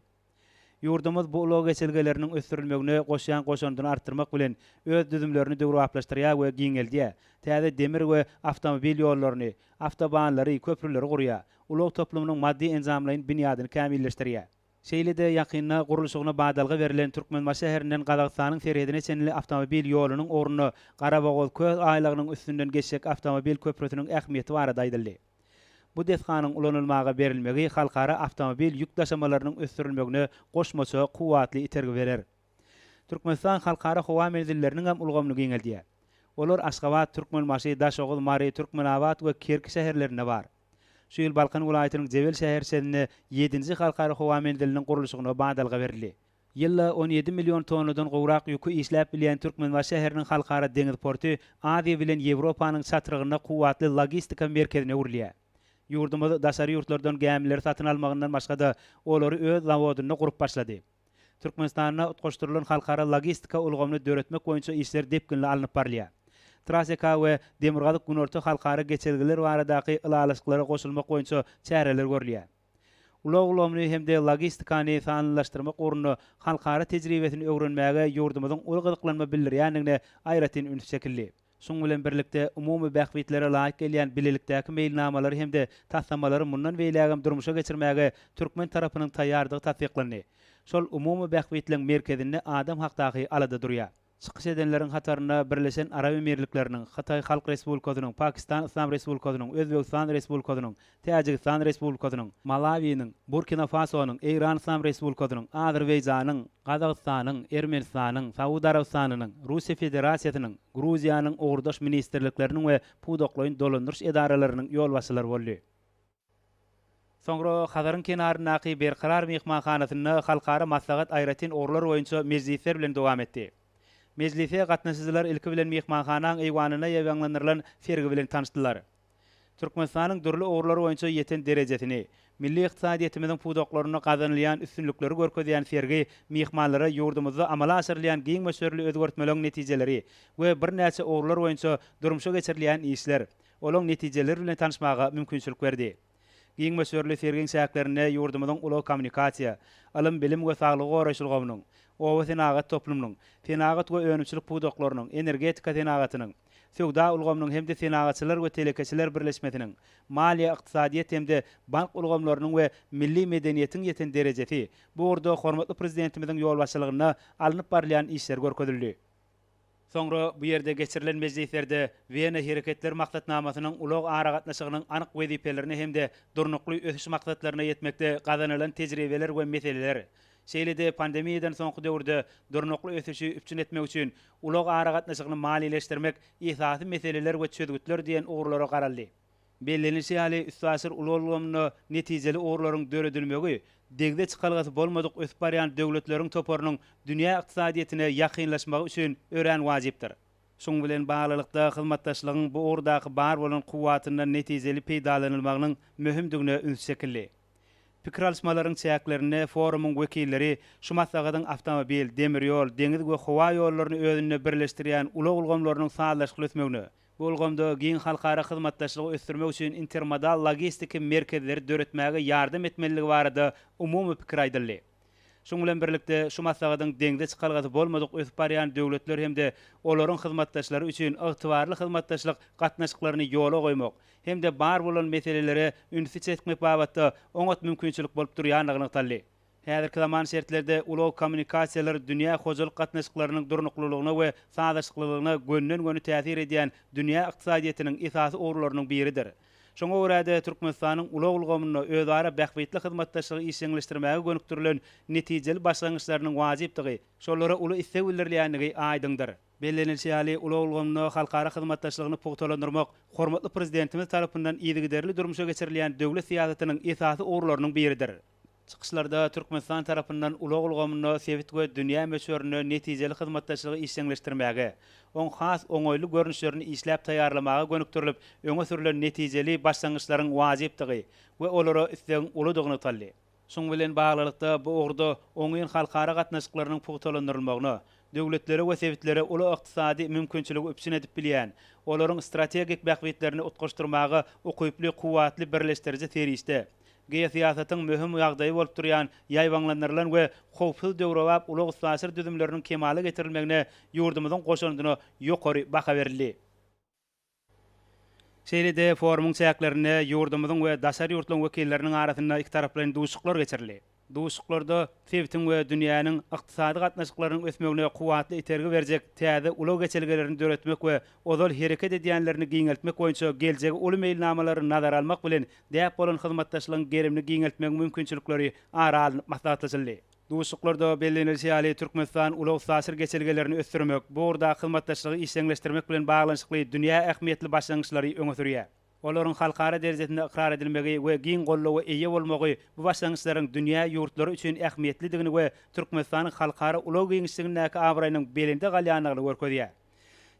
Ýurdumyz bu ulug geçelgeleriniň ösdürilmegine goşýan goşandyny artdyrmak bilen öz düzümlerini döwraplaşdyrýar we giňeldiýär. Täze demir we awtomobil ýollaryny, awtobanlary, köprüleri gurýar. Ulug toplumynyň maddi enzamlaryny binýadyny kämilleşdirýär. Şeýlede ýakynda gurulşygyna badalga berilen Türkmenbaş şäherinden Gazagystanyň Seredine çenli awtomobil ýolunyň ornuny Garabagol köz aýlagynyň üstünden geçjek awtomobil köprüsiniň ähmiýeti barada aýdyldy. Bu desganyň ulanylmaga berilmegi halkara awtomobil ýük daşamalarynyň ösdürilmegine goşmaça kuwatly itergi berer. Türkmenistan halkara howa menzilleriniň hem ulgamlygy giňeldiýär. Olar Aşgabat, Türkmenbaşy, Daşoğul, Mary, Türkmenabad we Kerki şäherlerinde bar. Şu ýyl Balkan welaýatynyň Jebel şäherçesinde 7-nji halkara howa menziliniň gurulşygyna badalga berildi. Ýylda 17 million tonnadan gowrak ýükü işläp bilýän Türkmenbaş şäheriniň halkara deňiz porty Aziýa bilen Ýewropanyň çatyrygyna kuwatly logistika merkezine urilýär. Ýurdumyz daşary ýurtlardan gämiler satyn almagyndan başga-da olary öz zawodyny gurup başlady. Türkmenistana utgaşdyrylan halkara logistika ulgamyny döretmek boýunça işler depkinli alınıp barlýar. Traseka we Demirgazyk günorta halkara geçelgeler baradaky ylalaşyklary goşulmak boýunça çäreler görülýär. ulaglamny hemde logistikany sanlaşdyrmak uruny halkara tejribesini öwrenmäge ýurdumyzyň ulgydyklanma bildirýändigine aýratyn ünüp çekildi. Şoň bilen birlikde umumy bähwitlere laýyk gelýän bilelikdäki meýilnamalary hemde taslamalary mundan beýlägem durmuşa geçirmäge türkmen tarapynyň taýýardygy tasdiklandy. Şol umumy bähwitliň merkezinde adam hakdaky alada durýar. Çykyş edenleriň hataryna Birleşen Arab Emirlikleriniň, Hatay Halk Respublikasynyň, Pakistan Islam Respublikasynyň, Özbegistan Respublikasynyň, Täjikistan Respublikasynyň, Malawiýyň, Burkina Faso'nyň, Iran Islam Respublikasynyň, Azerbaýjanyň, Gazagystanyň, Ermenistanyň, Saudy Arabistanynyň, Russiýa Federasiýasynyň, Gruziýanyň ogurdaş ministrlikleriniň we pudokloýun dolandyryş edaralarynyň ýolbaşçylary boldy. Soňra Hazaryn kenarynaky berkarar mehmanhanasyny halkara maslahat aýratyn orlar boýunça mejlisler bilen dowam etdi. Mejlise gatnaşyjylar ilki bilen mehmanhanaň eýwanyna ýeňlandyrylan fergi bilen tanışdylar. Türkmenistanyň dürli orlar boýunça ýeten derejesini, milli ykdysadyýetimiziň pudoklaryna gazanylýan üstünlikleri görkezýän fergi mehmanlara ýurdumyzda amala aşyrylýan giň möşürli özgertmeleriň netijeleri we bir näçe orlar boýunça durmuşa geçirilýän işler, olaň netijeleri bilen tanışmaga mümkinçilik berdi. Giň möşürli fergiň säklerine ýurdumyzyň uly kommunikasiýa, alym bilim we saglyk goraşylgynyň, owa senagat toplumnyň, senagat we önümçilik pudoklarynyň, energetika senagatynyň, Söwda ulgamynyň hemde senagatçylar we telekeçiler birleşmesiniň, maliýe ykdysadyýet hemde bank ulgamlarynyň we milli medeniýetiň ýeten derejesi bu orada hormatly prezidentimiziň ýolbaşçylygyna alınıp barylýan işler görkezildi. Soňra bu ýerde geçirilen mejlislerde Wiener hereketler maksatnamasynyň ulag ara gatnaşygynyň anyk wezipelerini hemde durnukly ösüş maksatlaryna ýetmekde gazanylan tejribeler we meseleler, şeýlede pandemiýadan soňky döwürde durnukly ösüşi üpçün etmek üçin ulag ara gatnaşygyny maliýeleşdirmek esasy meseleler we çözgütler diýen ugurlara garaldy. Bellenilşi hali üstasyr ulaglamyny netijeli ugurlaryň döredilmegi degde çykalgasy bolmadyk ösüp barýan döwletleriň toparynyň dünýä ykdysadyýetine ýakynlaşmagy üçin ören wajypdyr. Şoň bilen baglykda hyzmatdaşlygyň bu ugurdaky bar bolan kuwatyndan netijeli peýdalanylmagynyň möhümdigine üns çekildi. Pikir alışmalaryň çäklerine forumyň wekilleri şu maslahatyň awtomobil, demir ýol, deňiz we howa ýollaryny özüne birleşdirýän ulag ulgamlarynyň sağlaşyk ötmegini, bu ulgamda giň halkara hyzmatdaşlygy ösdürmek üçin intermodal logistika merkezleri döretmäge ýardam etmeligi barada umumy pikir aýdyldy. Şoň bilen birlikde şu maslahatyň deňde çykalgasy bolmadyk ösüp barýan döwletler hemde olaryň hyzmatdaşlary üçin ygtybarly hyzmatdaşlyk gatnaşyklaryny ýola goýmak hemde bar bolan meselelere ünsü çekmek babatda oňat mümkinçilik bolup durýanlygyny taldy. Häzirki zaman şertlerde ulag kommunikasiýalar dünýä hojalyk gatnaşyklarynyň durnuklylygyna we sağlaşyklygyna gönnen-göni täsir edýän dünýä ykdysadyýetiniň esasy orlarynyň biridir. Şoňa görä Türkmenistanyň ulag ulgamyny özara bähwitli hyzmatdaşlygy işleňleşdirmäge gönükdirilen netijeli başlangyçlarynyň wajypdygy, şollara uly isse bildirilýänligi aýdyndyr. Bellenilşi hali ulag ulgamyny halkara hyzmatdaşlygyny pugtalandyrmak hormatly prezidentimiz tarapyndan ýygyderli durmuşa geçirilýän döwlet siýasatynyň esasy orlarynyň biridir. Çıkışlarda Türkmenistan tarapyndan ulag ulgamyny sevit we dünýä möşürine netijeli hyzmatdaşlygy işleňleşdirmäge, oň has oňoýly görnüşlerini işläp taýýarlamaga gönükdirilip, öňe sürülen netijeli başlangyçlaryň wajypdygy we olara isleň uludygyny taldy. Şoň bilen baglykda bu ugurda oňyň halkara gatnaşyklarynyň pugtalandyrylmagyny, döwletlere we sevitlere uly ykdysady mümkinçiligi üpçün edip bilýän, olaryň strategik bähwitlerini utgaşdyrmaga ukyply kuwatly birleşdirici teriste, geýsiýasatyň möhüm ýagdaýy bolup durýan ýaýwanlandyrylan we howpsuz döwrewap ulag ystasir düzümleriniň kemale getirilmegine ýurdumyzyň goşanyny ýokary baha berildi. Şeýlede forumyň çäklerine ýurdumyzyň we daşary ýurtlaryň wekilleriniň arasynda iki taraplan duşuklar geçirildi. Duşuklarda sevitin we dünýäniň ykdysady gatnaşyklarynyň ösmegine kuwatly itergi berjek täze ulag geçelgelerini döretmek we ozal hereket edýänlerini giňeltmek boýunça geljegi uly meýilnamalary nazara almak bilen däp bolan hyzmatdaşlygyň gerimini giňeltmek mümkinçilikleri ara alınıp maslahatlaşyldy. Duşuklarda bellenilşi hali Türkmenistan ulag sasir geçelgelerini ösdürmek, bu orada hyzmatdaşlygy işleňleşdirmek bilen baglanşykly dünýä ähmiýetli başlangyçlary öňe sürýär. Olaryň halkara derejesinde ikrar edilmegi we giň gollugy eýe bolmagy bu başlangyçlaryň dünýä ýurtlary üçin ähmiýetlidigini we Türkmenistanyň halkara ulag giňişligindäki abraýynyň belinde galýanlygyny görkezýär.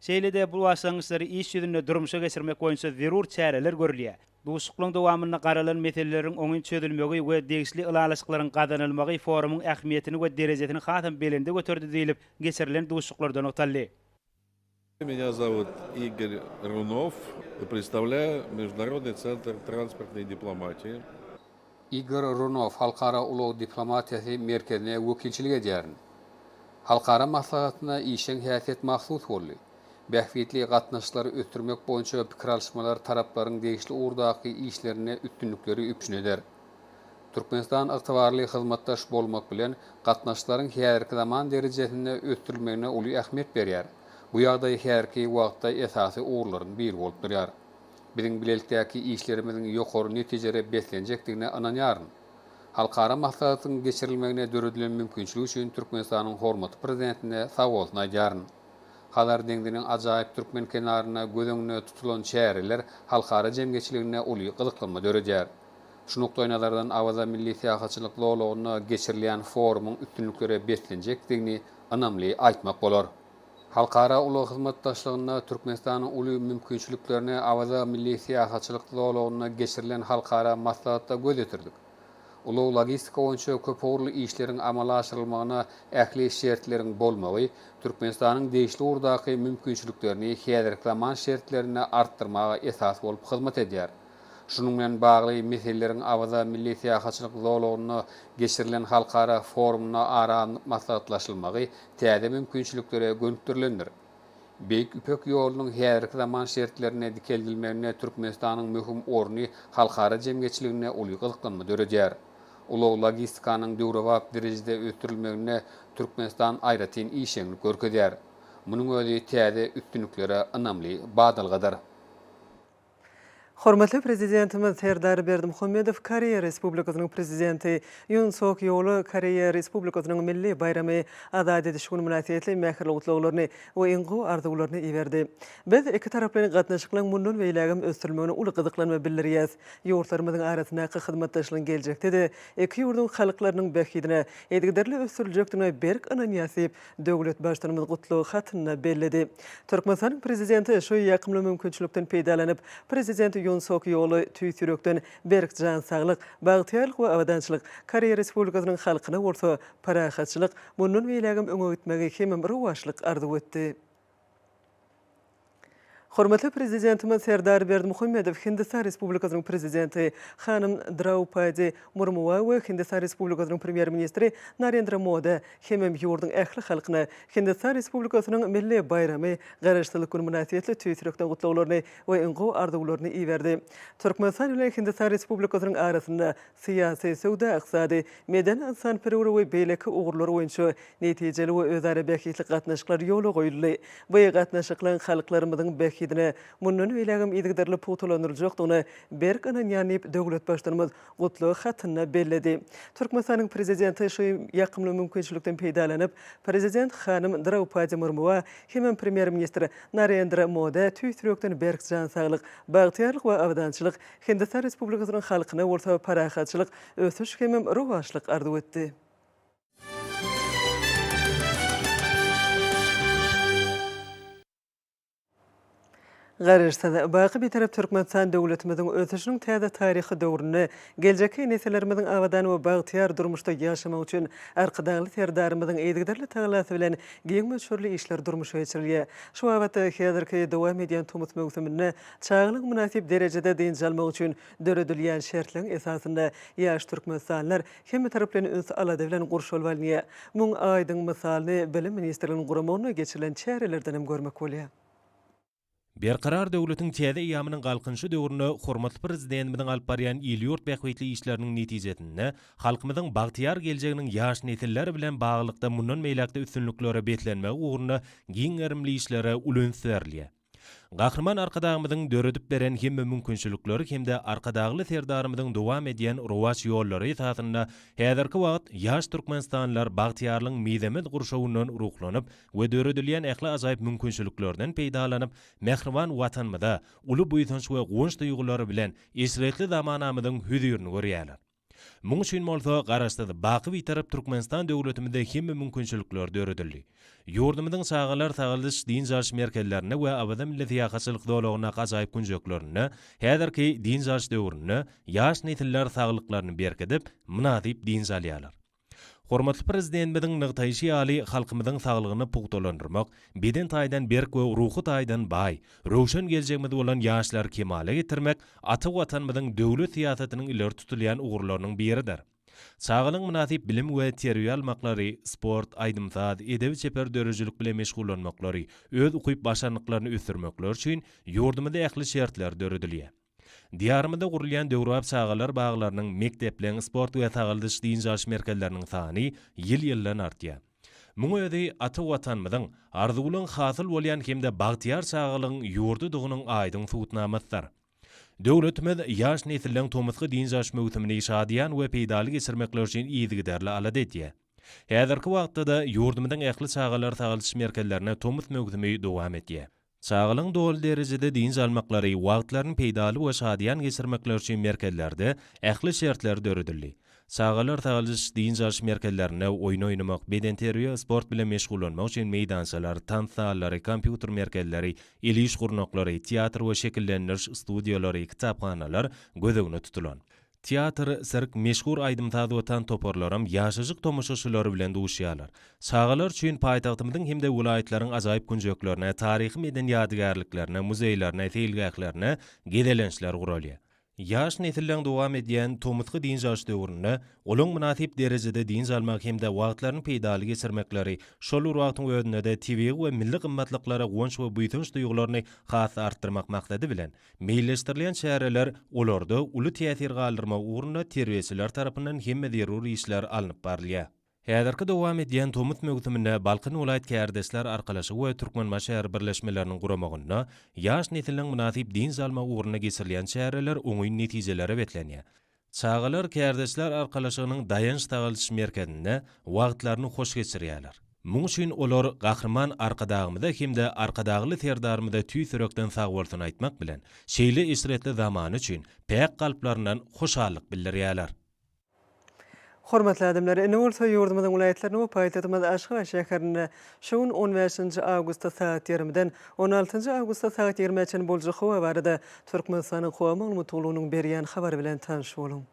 Şeýlede bu başlangyçlary iş ýüzünde durmuşa geçirmek boýunça zerur çäreler görülýär. Duşuklaryň dowamyny garalan meselelerin oňun çözülmegi we degişli ýylalaşyklaryň gazanylmagy forumyň ähmiýetini we derejesini hasam belinde göterdi diýilip geçirilen duşuklardan otaldy. Меня зовут Игорь Рунов, представляю Международный центр транспортной дипломатии. Igor Runov Halkara Ulu Diplomatiyasi Merkezine wekilçilik edýärin. Halkara maslahatyna işen häsiýet maksud boldy. Bähfitli gatnaşyklary ötürmek boýunça pikir alşmalar taraplaryň degişli urdaky işlerine üstünlükleri üpşüneder. Türkmenistan ygtybarly hyzmatdaş bolmak bilen gatnaşyklaryň häzirki zaman derejesinde ötürilmegine uly ähmiýet berýär. Bu ýagdaý häzirki wagtda esasy uğurlaryň biri bolup durýar. Biziň bilelikdäki işlerimiziň ýokary netijere beslenjekdigine inanýaryn. Halkara maslahatyň geçirilmegine döredilen mümkinçiligi üçin Türkmenistanyň hormatly prezidentine sag bolsun aýdýaryn. Halar deňdiniň ajaýyp türkmen kenaryna gözeňine tutulan çäreler halkara jemgyçiligine uly gyzyklanma döredýär. Şunukda nazardan awaza milli siýasatçylyk lolagyna geçirilen forumyň üstünlikleri beslenjekdigini anamly aýtmak bolar. Halkara uly hyzmatdaşlygyna Türkmenistanyň uly mümkinçiliklerini awaza milli siýasatçylyk lolagyna geçirilen halkara maslahatda gözetirdik. Ulu logistika boýunça köp uğurlu işleriň amala aşyrylmagyna ähli şertleriň bolmagy Türkmenistanyň degişli urdaky mümkinçiliklerini häzirki zaman şertlerine artdyrmaga esas bolup hyzmat edýär. Şunun bilen bagly meseleleriň awaza milli siýasatçylyk lolagyna geçirilen halkara forumuna aran maslahatlaşylmagy täze mümkinçiliklere gönüktirilendir. Beýik Üpek ýolunyň häzirki zaman şertlerine dikeldilmegine Türkmenistanyň möhüm orny halkara jemgyçiligine uly gyzyklanma döredýär. Ulu logistikaның döwrewap derejede ötürilmegine Türkmenistan aýratyn işeňlik görkezýär. Munyň özi täze üstünliklere anamly badalgadyr. Hormatly prezidentimiz Serdar Berdimuhammedow Koreya Respublikasynyň prezidenti Yoon Suk Yeol Koreya Respublikasynyň milli bayramy azad ediş güni münasibetli mähirli gutlaklaryny we iňgu arzularyny iberdi. Biz iki taraplaryň gatnaşyklaryň mundan beýlegim ösdürmegine uly gyzyklanma bildirýäs. Ýurtlarymyzyň arasyna hyzmatdaşlygyň geljekde de iki ýurdun halklarynyň bähidine edgiderli ösdüriljekdigine berk ananýasyp döwlet başlanymy gutlagy hatyna bellidi. Türkmenistanyň prezidenti şu ýakymly mümkinçilikden peýdalanyp prezident Yoon Suk Yeol tüýsürekden berk jan saglyk, bagtyarlyk we awadançylyk Koreya Respublikasynyň halkyna orta parahatçylyk mundan beýlegim öňe gitmegi hemem rowaşlyk arzu etdi. Hormatly prezidentimiz Serdar Berdimuhammedow Hindistan Respublikasynyň prezidenti Hanım Draupadi Murmu we Hindistan Respublikasynyň premier ministri Narendra Modi hemem ýurdun ähli halkyna Hindistan Respublikasynyň milli bayramy garaşdyrlyk güni münasibetli tüýsürekden gutlaglaryny we iňgu arzularyny iberdi. Türkmenistan bilen Hindistan Respublikasynyň arasynda syýasy, sowda, iqtisady, meden insan perweri we beýleki ugurlary boýunça netijeli we özara bähitli gatnaşyklar ýola goýuldy. Bu gatnaşyklaryň halklarymyzyň bähidine mundan beýlegim edgiderli putulanyryljakdygyny berk ananýanyp döwlet başlanymyz gutlagy hatyna bellidi. Türkmenistanyň prezidenti şu ýakymly mümkinçilikden peýdalanyp prezident Hanım Draupadi Murmu hemem premier ministr Narendra Modi tüýsürekden berk jan saglyk, bagtyarlyk we awadançylyk Hindistan Respublikasynyň halkyna orta parahatçylyk ösüş hemem rowaşlyk arzu etdi. Garaşda baky bir tarap Türkmenistan döwletimiziň ösüşiniň täze taryhy döwrüne geljeki nesillerimiziň awadan we bagtyar durmuşda ýaşamak üçin arkadaşly serdarymyzyň edgiderli taýlasy bilen giň meşhurly işler durmuşa geçirilýär. Şu wagtda häzirki dowam edýän tumut mewsümine çağlyk münasip derejede diňjalmak üçin döredilýän şertleň esasynda ýaş türkmenistanlar hem taraplaryny öňe alady bilen gurşul bolýar. Muň aýdyň misalyny bilim ministrliginiň guramagyna geçirilen çärelerden hem görmek bolýar. Berqarar döwletiň täze ýamynyň galkynşy döwrüne hormatly prezidentimiň alyp barýan ýylyurt bähwetli işleriniň netijesinde halkymyzyň bagtyar geljeginiň ýaş nesilleri bilen baglykda mundan meýlekde üstünliklere betlenmegi uğruna giň erimli işlere ulen serilýär. Gahrman arkadağımızın döredip beren hemme mümkinçilikleri hemde arkadağlı serdarımızın dowam edýän rowaç ýollary esasynda häzirki wagt ýaş türkmenistanlylar bagtyarlyň mizemet gurşawyndan ruhlanyp we döredilýän ähli ajaýyp mümkinçiliklerden peýdalanyp mehriban watanmyda uly buýsanç we gowunç duýgulary bilen esretli zamanamyzyň hüzürini görýärler. Muň üçin bolsa garaşdy baky bir tarap Türkmenistan döwletimizde hemme mümkinçilikler döredildi. Ýurdumyzyň sagalar sagyldyş din jarş merkezlerine we awada millet ýahaçylyk dolagyna gajaýyp günjeklerini, häzirki din jarş döwrüne ýaş nesiller saglyklaryny berkidip, münasip din jalýarlar. Hormatly prezidentimiň nygtaýşy ýaly halkymyzyň saglygyny pugtalandyrmak, beden taýdan berk we ruhy taýdan bay, rowşan geljegmede bolan ýaşlar kemale getirmek ata watanymyzyň döwlet siýasatynyň ileri tutulýan ugurlarynyň biridir. Sağlygyň münasip bilim we terbiýe almaklary, sport, aýdymsaz, edebi çeper dörejilik bilen meşgullanmaklary, öz ukuyup başarnyklaryny ösürmekler üçin ýurdumyzda ähli şertler döredilýär. Diyarımda gurulýan döwrap çağalar baglarynyň mektepleň, sport we taýldyş diň jaş merkezleriniň sany ýyl-ýyldan artýar. Muňa özi ata watanymyzyň arzuwlaryň hasyl bolýan hemde bagtyar çağalyň ýurdudygynyň aýdyň suwutnamasdyr. Döwletimiz ýaş nesilden tomysgy diň jaş möhümini şadyan we peýdaly geçirmekler üçin ýygyderli alady etýär. Häzirki wagtda ýurdumyzyň ähli çağalar taýldyş merkezlerine tomys möhümi dowam etýär. Çağalyň dol derejede diň almaklary wagtlaryny peýdaly we şadyan geçirmekler üçin merkezlerde ähli şertler döredildi. Çağalar taýldyş diň jaş merkezlerine oýun oýnamak, beden terbiýe, sport bilen meşgullanmak üçin meýdançalar, tans sallary, kompýuter merkezleri, iliş gurnaklary, teatr we şekillendiriş studiýalary, kitapxanalar gözegine tutulan. Teatr, sirk, meşhur aýdymsaz watan toparlarym ýaşaşyk tomoşaçylary bilen duşýarlar. Çağalar üçin paýtagtymyzyň hemde welaýatlaryň ajaýyp günjeklerine, taryhy meden ýadygarlyklarına, muzeýlerine, teýilgählerine gedelençler guralýar. Ýaş nesilden dowam edýän tomysgy diň jaş döwründe olaň münasip derejede diň almak hemde wagtlaryny peýdaly geçirmekleri, şol wagtyň özünde TV we milli gymmatlyklara gonç we büýtünç duýgularyny has artdyrmak maksady bilen meýilleşdirilen şäherler olarda uly täsir galdyrmak ugruna terbiýeçiler tarapyndan hemme zerur işler alınıp barylýar. Häzirki dowam edýän tomut möhüminde Balkyn welaýat kärdesler arkalaşy we Türkmenbaş şäher birleşmeleriniň guramagyna ýaş nesilden münasip diň almak ugruna geçirilýän şäherler oňy netijelere betlenýär. Çağalar kärdesler arkalaşygynyň dayanç taýldyş merkezinde wagtlaryny hoş geçirýärler. Muň üçin olar gahrman arkadagymyzda hemde arkadagly serdarymyzda tüý sürekden sag bolsun aýtmak bilen şeýle isretli zamany üçin päk galplarynyň hoşallyk bildirýärler. Hormatly adamlar, ine bolsa ýurdumyzyň welaýatlaryny we paýtatymyz Aşgabat şäherinde şoň 15-nji awgustda saat 20-den 16-njy awgustda saat 20-çe boljak howa barada Türkmenistanyň howa maglumatlygynyň berýän habary bilen tanyş boluň.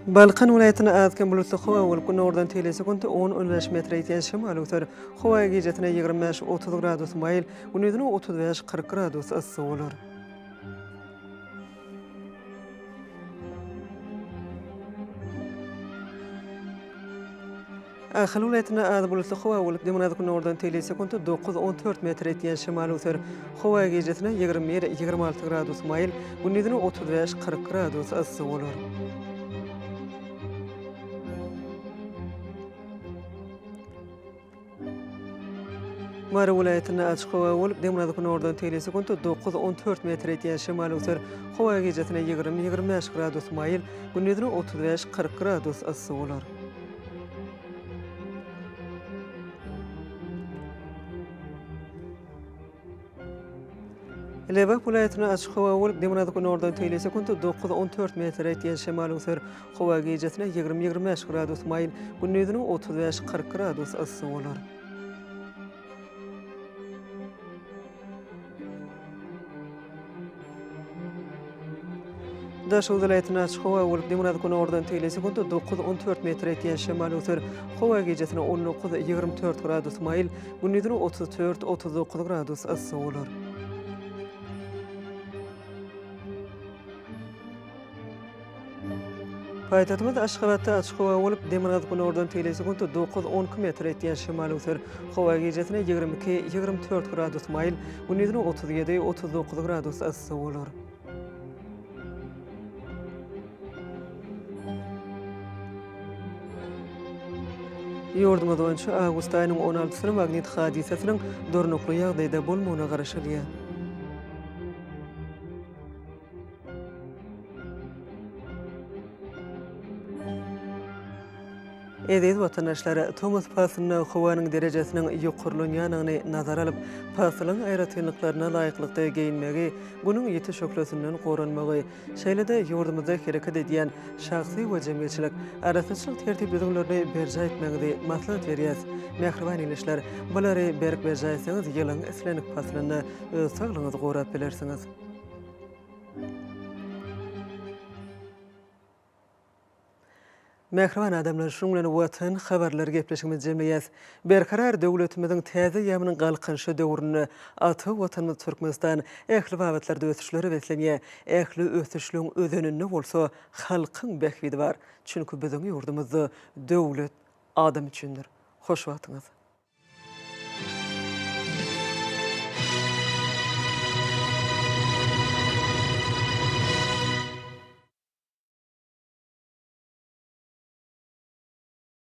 Balkyn welaýatyna azken bulutly howa bolup günordan telesekundy 10-15 metr ýetýän şemal öter. Howa gecesine 25-30 gradus maýyl, gündüzine 35-40 gradus yssyk bolar. Ahal welaýatyna az bulutly howa bolup günordan telesekundy 9-14 metr ýetýän şemal öter. Howa gecesine 20-26 gradus maýyl, gündüzine 35-40 gradus yssyk bolar. Mara welaýatyna açyk howa bolup günordan telesekundy 9-14 metr ýetýän şemal öter. Howa gecesine 20-25 gradus maýyl, gündüzine 35-40 gradus yssyk bolar. Lebap welaýatyna açyk howa bolup günordan telesekundy 9-14 metr ýetýän şemal öter. Howa gecesine 20-25 gradus maýyl, gündüzine 35-40 gradus yssyk bolar. Daş welaýatyna açyk howa bolup günordan telesekundy 9-14 metr ýetýän şemal öter. Howa gecesine 19-24 gradus maýyl, gündüzine 34-39 gradus yssyk bolar. Paýtatymyz Aşgabatda açyk howa bolup günordan telesekundy 9-12 metr ýetýän şemal öter. Howa gecesine 22-24 gradus maýyl, gündüzine 37-39 gradus yssyk bolar. Ýurdumyz boýunça awgust aýynyň 16-syny magnit hadisesiniň dörnükli ýagdaýda bolmagyna garaşylýar. Eziz vatandaşlar, Thomas Pass'ın hovanın derecesinin yuqurlanýanyny nazar alyp, Pass'lyň aýratynlyklarına laýyklykda geyinmegi, bunun ýeti şöklesinden goranmagy, şeýle-de ýurdumyzda hereket edýän şahsy we jemgyýetçilik arasyçylyk tertiplerini berja etmegi maslahat berýär. Mehriban ilişler, bulary berk berja etseňiz, ýylyň eslenip Pass'lyny öz saglygyňyzy gorap bilersiňiz. Mehriban adamlar şuňlan watan habarlar gepleşigimiz jemgyýet. Berkarar döwletimiziň täze ýamynyň galkynşy döwrüni aty watanymyz Türkmenistan ähli wagtlarda ötüşleri beslenýär. Ähli ötüşlüň özününde bolsa halkyň behwidi bar. Çünki biziň ýurdumyzda döwlet adam üçindir. Hoş wagtyňyz.